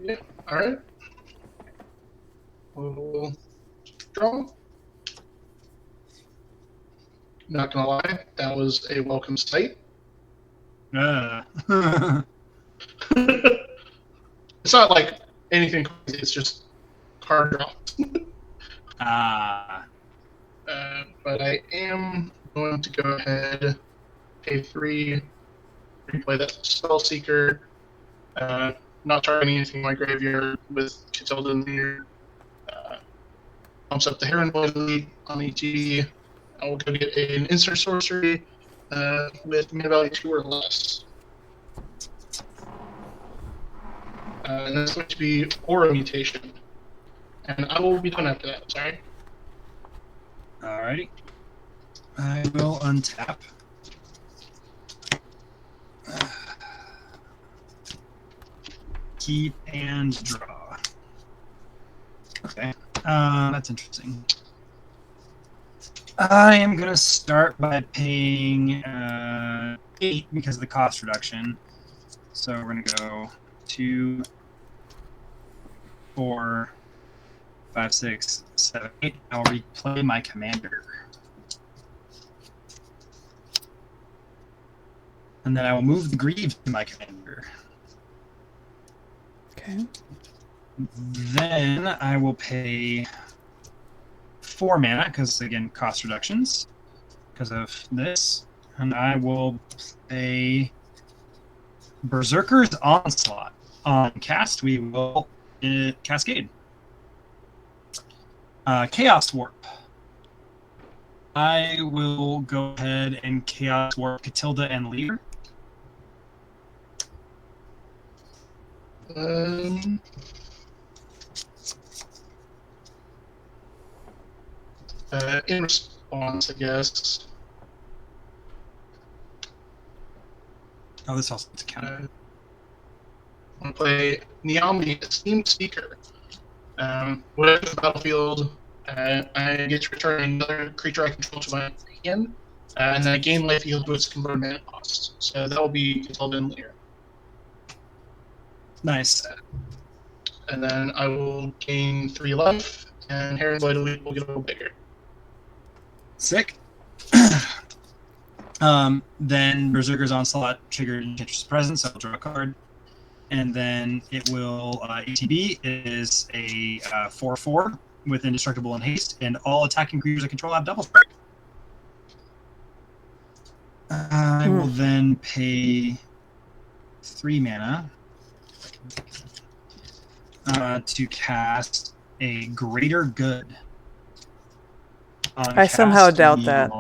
Speaker 2: Yeah, alright. We'll draw. Not gonna lie, that was a welcome sight. It's not like anything crazy, it's just card draw. But I am going to go ahead, pay 3, replay that Spellseeker, not targeting anything in my graveyard with Katilda Lier. Pumps up the Herrenblade Elite on ETB. I will go get an instant sorcery with mana value 2 or less. And that's going to be Aura Mutation. And I will be done after that, sorry.
Speaker 4: Alrighty. I will untap. Keep and draw. Okay. That's interesting. I am going to start by paying 8 because of the cost reduction. So we're going to go 2, 4, 5, 6, 7, 8. I'll replay my commander. And then I will move the Greaves to my commander.
Speaker 1: Okay.
Speaker 4: Then I will pay 4 mana, because, again, cost reductions, because of this. And I will play Berserker's Onslaught. On cast, we will Cascade. Chaos Warp. I will go ahead and Chaos Warp Katilda and Lier.
Speaker 2: In response, I guess.
Speaker 4: Oh, this also needs to count.
Speaker 2: I'm going to play Niambi, Esteemed Speaker. Whatever the battlefield, I get to return another creature I control to my hand, and then I gain life equal to its converted mana cost. So that will be Katilda and Lier.
Speaker 4: Nice.
Speaker 2: And then I will gain 3 life, and Herrenblade Elite will get a little bigger.
Speaker 4: Sick. Then Berserker's Onslaught triggered Enchantress Presence, so I'll draw a card. And then it will, ATB is a 4/4 with Indestructible and Haste, and all attacking creatures I control have double strike. I will then pay 3 mana to cast a Greater Good.
Speaker 1: I somehow doubt that.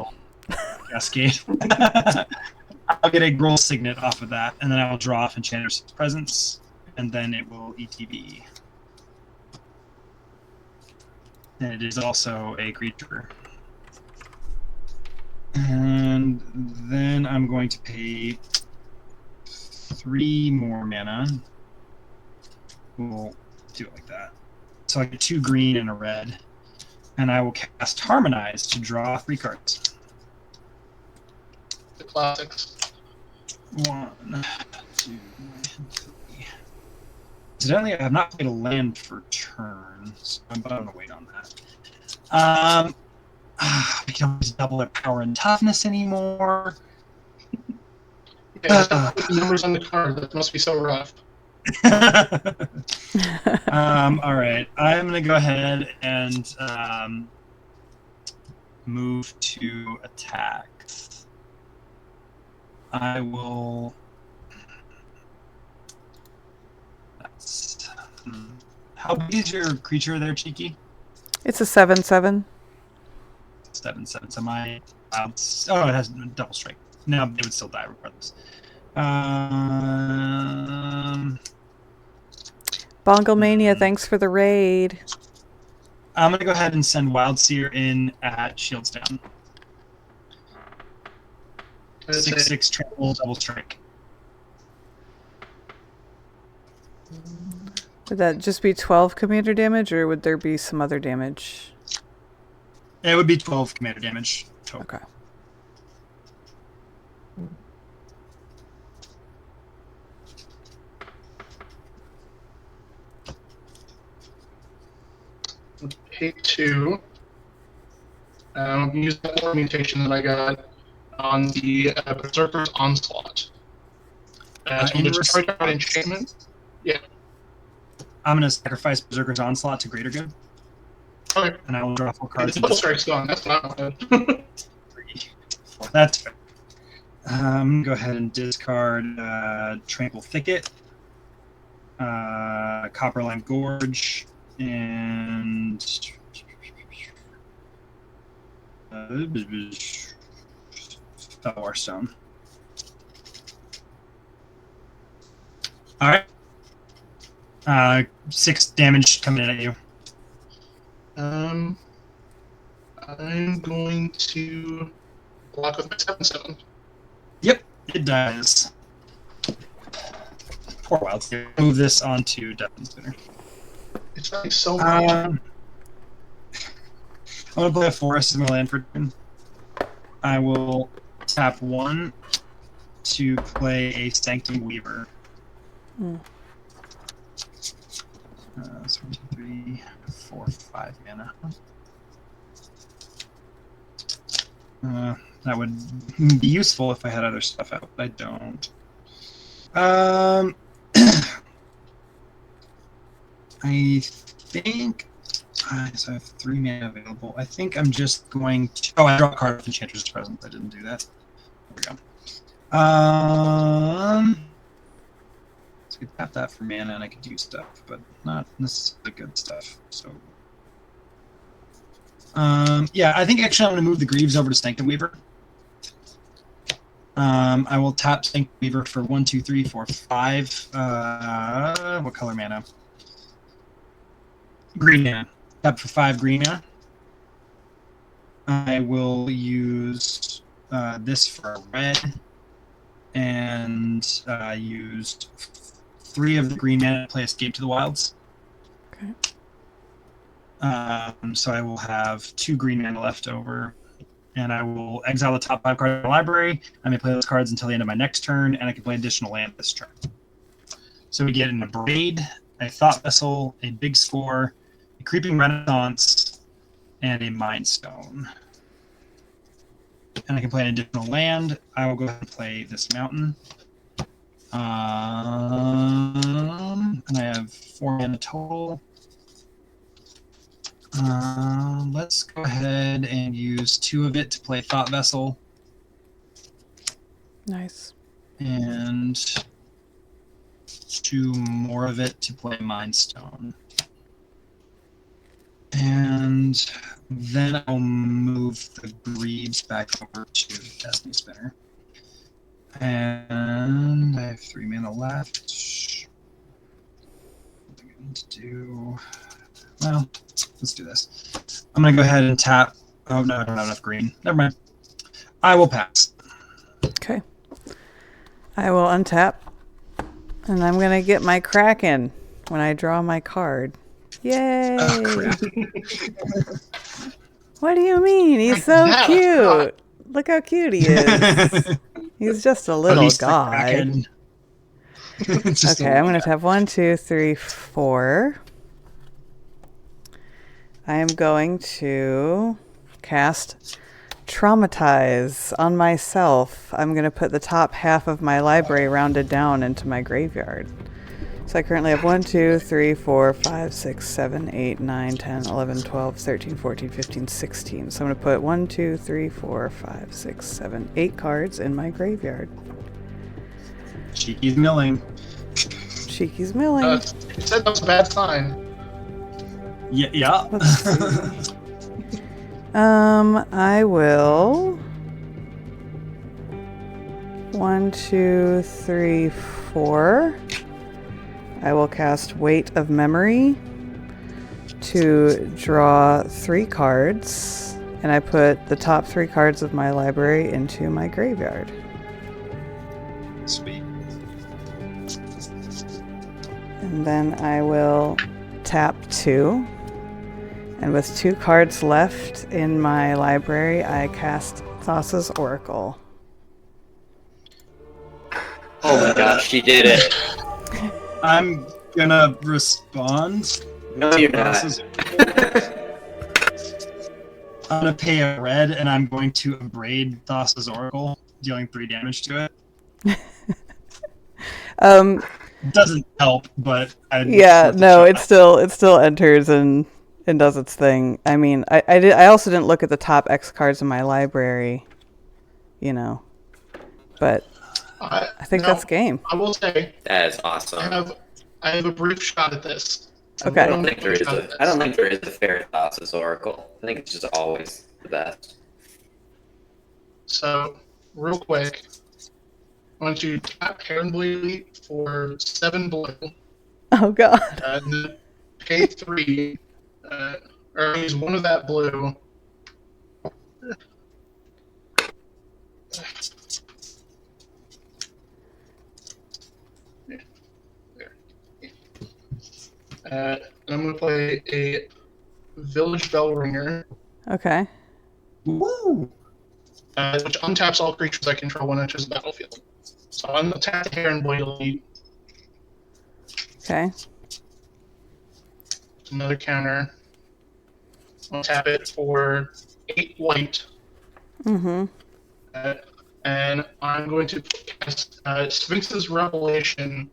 Speaker 4: Cascade. I'll get a Groll Signet off of that, and then I will draw off Enchantress Presence, and then it will ETB. And it is also a creature. And then I'm going to pay 3 more mana. We'll do it like that. So I get 2 green and a red. And I will cast Harmonize to draw 3 cards.
Speaker 2: The classics.
Speaker 4: 1, 2, 3. Incidentally, I have not played a land for turn, so I'm going to wait on that. I can't always double their power and toughness anymore.
Speaker 2: Yeah, just put the numbers on the card. That must be so rough.
Speaker 4: All right, I'm gonna go ahead and move to attacks. I will. That's. How big is your creature there, Cheeky?
Speaker 1: It's a 7/7.
Speaker 4: 7/7. So my. Oh, it has double strike. No, it would still die regardless.
Speaker 1: Bongomania, thanks for the raid.
Speaker 4: I'm gonna go ahead and send Wildsear in at Shields Down. 6/6 trample double strike.
Speaker 1: Would that just be 12 commander damage, or would there be some other damage?
Speaker 4: It would be 12 commander damage total.
Speaker 1: Okay.
Speaker 2: Hate to use that war mutation that I got on the Berserker's Onslaught. So when destroy card enchantment. Yeah.
Speaker 4: I'm going to sacrifice Berserker's Onslaught to Greater Good.
Speaker 2: Okay.
Speaker 4: And I will draw 4 cards.
Speaker 2: The double strike's gone. That's what I wanted.
Speaker 4: That's fair. Go ahead and discard Tranquil Thicket, Copperline Gorge, and Warstone. All right. 6 damage coming in at you.
Speaker 2: I'm going to block with my 7/7.
Speaker 4: Yep, it does. Poor Wildsear. Move this onto Death Spinner.
Speaker 2: It's like so much.
Speaker 4: I'm going to play a forest as my land for turn. I will tap 1 to play a Sanctum Weaver.
Speaker 1: Mm.
Speaker 4: So 1, 2, 3, 4, 5 mana. That would be useful if I had other stuff out, but I don't. I think so I have 3 mana available. I think I'm just going to. Oh, I draw a card with Enchantress's Presence. I didn't do that. There we go. So I could tap that for mana, and I could do stuff, but not necessarily good stuff. So, yeah, I think actually I'm going to move the Greaves over to Sanctum Weaver. I will tap Sanctum Weaver for 1, 2, 3, 4, 5. What color mana? Green mana. Tap for 5 green mana. I will use this for a red, and use 3 of the green mana to play Escape to the Wilds.
Speaker 1: Okay.
Speaker 4: So I will have 2 green mana left over, and I will exile the top 5 cards in the library. I may play those cards until the end of my next turn, and I can play additional land this turn. So we get an Abrade, a Thought Vessel, a Big Score, a Creeping Renaissance, and a Mind Stone. And I can play an additional land. I will go ahead and play this mountain. And I have 4 mana total. Let's go ahead and use 2 of it to play Thought Vessel.
Speaker 1: Nice.
Speaker 4: And 2 more of it to play Mind Stone. And then I'll move the Greaves back over to Destiny Spinner. And I have 3 mana left. What am I going to do? Well, let's do this. I'm going to go ahead and tap. Oh, no, I don't have enough green. Never mind. I will pass.
Speaker 1: Okay. I will untap. And I'm going to get my Kraken when I draw my card. Yay!
Speaker 4: Oh, crap.
Speaker 1: What do you mean? He's so cute. Look how cute he is. He's just a little guy. Okay, I'm going to tap 1, 2, 3, 4. I am going to cast Traumatize on myself. I'm going to put the top half of my library rounded down into my graveyard. So I currently have 1, 2, 3, 4, 5, 6, 7, 8, 9, 10, 11, 12, 13, 14, 15, 16. So I'm going to put 1, 2, 3, 4, 5, 6, 7, 8 cards in my graveyard.
Speaker 4: Cheeky's milling.
Speaker 1: Cheeky's milling.
Speaker 2: You said that was a bad sign.
Speaker 4: Yeah.
Speaker 1: I will 1, 2, 3, 4. I will cast Weight of Memory to draw 3 cards, and I put the top 3 cards of my library into my graveyard.
Speaker 4: Sweet.
Speaker 1: And then I will tap 2. And with 2 cards left in my library, I cast Thassa's Oracle.
Speaker 3: Oh my gosh, she did it.
Speaker 4: I'm gonna respond.
Speaker 3: No, you're not.
Speaker 4: I'm gonna pay a red, and I'm going to abrade Thassa's Oracle, dealing 3 damage to it. Doesn't help, but
Speaker 1: it still enters and does its thing. I mean, I also didn't look at the top X cards in my library, but I think that's game.
Speaker 2: I will say
Speaker 3: That is awesome.
Speaker 2: I have a brief shot at this.
Speaker 1: Okay.
Speaker 3: I don't think there is a fair Thassa's Oracle. I think it's just always the best.
Speaker 2: So, real quick, I want you to tap Friendly Brawl for 7 blue.
Speaker 1: Oh god.
Speaker 2: And then pay 3, or use 1 of that blue. And I'm going to play a Village Bell Ringer,
Speaker 1: Okay.
Speaker 4: Woo!
Speaker 2: which untaps all creatures I control when it enters the battlefield. So I'm going to tap the Heron Blade,
Speaker 1: Okay.
Speaker 2: another counter. I'll tap it for 8 white.
Speaker 1: Mm-hmm.
Speaker 2: And I'm going to cast Sphinx's Revelation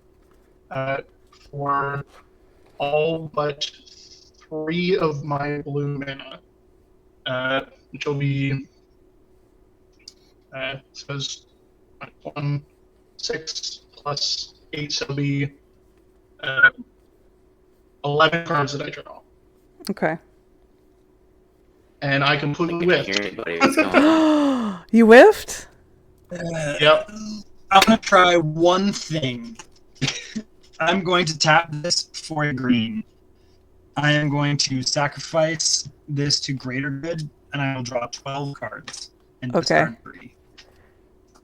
Speaker 2: for all but 3 of my blue mana, which will be says 1, 6 plus 8, so it'll be 11 cards that I draw.
Speaker 1: Okay.
Speaker 2: And I completely whiffed.
Speaker 1: You whiffed?
Speaker 2: Yep.
Speaker 4: I'm gonna try one thing. I'm going to tap this for a green. I am going to sacrifice this to Greater Good, and I will draw 12 cards and discard 3.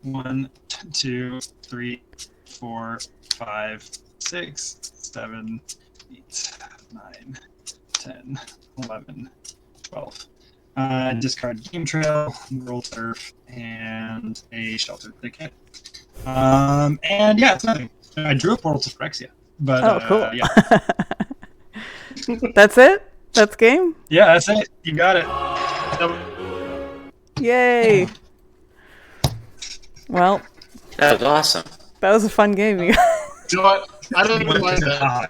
Speaker 4: 1, 2, 3, 4, 5, 6, 7, 8, 9, 10, 11, 12. Discard Game Trail, Roll Turf, and a Shelter Thicket. And yeah, it's nothing. I drew a Portal to Phyrexia. But,
Speaker 1: cool.
Speaker 4: Yeah.
Speaker 1: That's it? That's game?
Speaker 4: Yeah, that's it. You got it.
Speaker 1: Yay! Well,
Speaker 3: That was awesome.
Speaker 1: that was a fun game. You
Speaker 2: You know what? I don't even like that.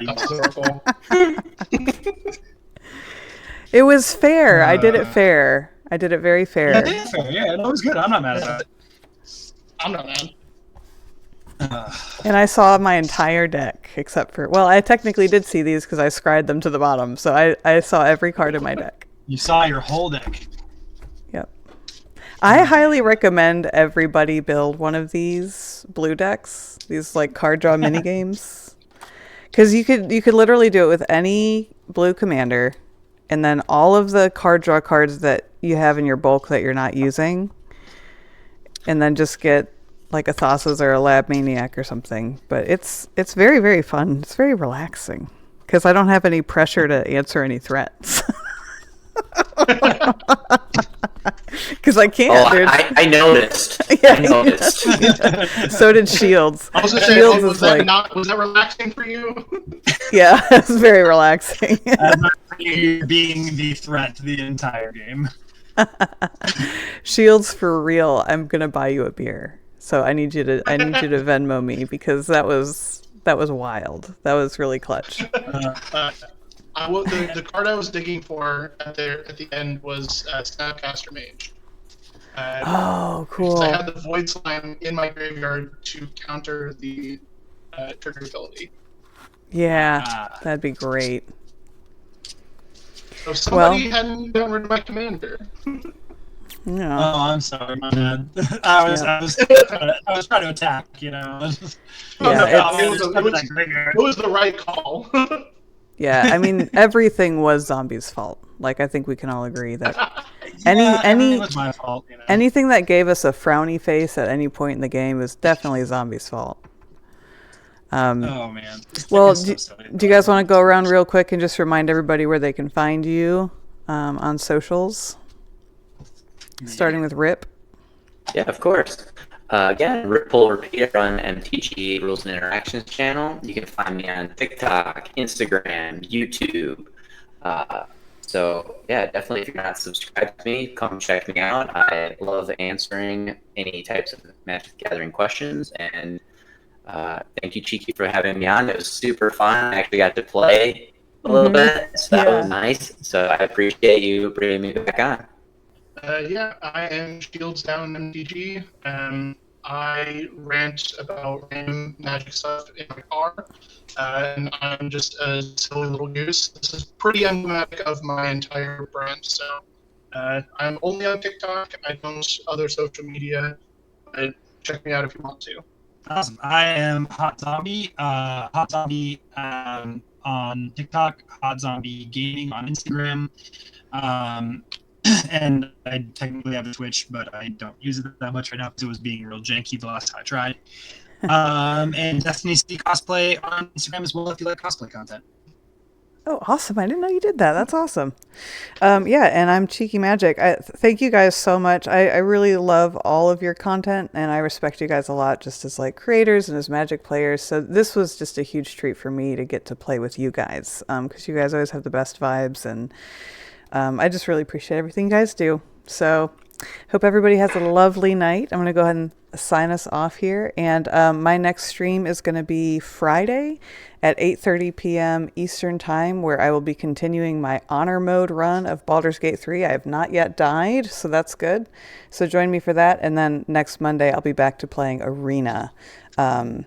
Speaker 1: It was fair. I did it fair. I did it very fair.
Speaker 4: Yeah, fair. Yeah, that was good. I'm not mad at it.
Speaker 2: I'm not mad.
Speaker 1: And I saw my entire deck, except for... Well, I technically did see these because I scried them to the bottom. So I saw every card in my deck.
Speaker 4: You saw your whole deck.
Speaker 1: Yep. I highly recommend everybody build one of these blue decks. These, like, card draw mini games. Because you could literally do it with any blue commander. And then all of the card draw cards that you have in your bulk that you're not using. And then just get like a Thassa's or a Lab Maniac or something. But it's very, very fun. It's very relaxing. Because I don't have any pressure to answer any threats. Because I can't.
Speaker 3: Oh, I noticed.
Speaker 1: Yeah,
Speaker 3: I noticed.
Speaker 1: So did Shields.
Speaker 2: I was just
Speaker 1: Shields
Speaker 2: saying,
Speaker 1: is like,
Speaker 2: was that relaxing for you?
Speaker 1: yeah, it's very relaxing.
Speaker 4: You being the threat the entire game.
Speaker 1: Shields, for real, I'm gonna buy you a beer. So I need you to Venmo me, because that was wild. That was really clutch.
Speaker 2: The card I was digging for at the end was Snapcaster Mage.
Speaker 1: Oh, cool.
Speaker 2: Because I had the Void Slime in my graveyard to counter the trigger ability.
Speaker 1: Yeah, that'd be great.
Speaker 2: So somebody hadn't gotten rid of my commander.
Speaker 1: Yeah.
Speaker 4: Oh, I'm sorry, my bad. I was trying to attack, you know.
Speaker 1: Yeah,
Speaker 2: it was the right call.
Speaker 1: Yeah, I mean, everything was Zombie's fault. Like, I think we can all agree that
Speaker 4: it was my fault, you know.
Speaker 1: anything that gave us a frowny face at any point in the game was definitely Zombie's fault.
Speaker 4: Oh man.
Speaker 1: Well, do you guys want to go around real quick and just remind everybody where they can find you on socials? Starting with Rip.
Speaker 3: Yeah, of course. Again, RipPullRepeat on MTG Rules and Interactions channel. You can find me on TikTok, Instagram, YouTube. So yeah, definitely, if you're not subscribed to me, come check me out. I love answering any types of Magic the Gathering questions, and thank you, Cheeky, for having me on. It was super fun. I actually got to play a little bit, so that was nice. So I appreciate you bringing me back on.
Speaker 2: Yeah, I am ShieldsDownMTG. I rant about random magic stuff in my car, and I'm just a silly little goose. This is pretty emblematic of my entire brand. So I'm only on TikTok. I don't other social media. But check me out if you want to.
Speaker 4: Awesome. I am h0tzombie. h0tzombie on TikTok. h0tzombie Gaming on Instagram. And I technically have a Twitch, but I don't use it that much right now because it was being real janky the last time I tried. And Destiny City Cosplay on Instagram as well if you like cosplay content.
Speaker 1: Oh, awesome. I didn't know you did that. That's awesome. Yeah, and I'm Cheeky Magic. Thank you guys so much. I really love all of your content, and I respect you guys a lot just as like creators and as Magic players. So this was just a huge treat for me to get to play with you guys, because you guys always have the best vibes, and I just really appreciate everything you guys do. So hope everybody has a lovely night. I'm going to go ahead and sign us off here. And my next stream is going to be Friday at 8:30 p.m. Eastern Time, where I will be continuing my honor mode run of Baldur's Gate 3. I have not yet died, so that's good. So join me for that. And then next Monday, I'll be back to playing Arena at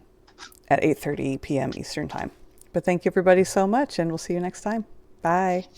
Speaker 1: 8:30 p.m. Eastern Time. But thank you, everybody, so much, and we'll see you next time. Bye.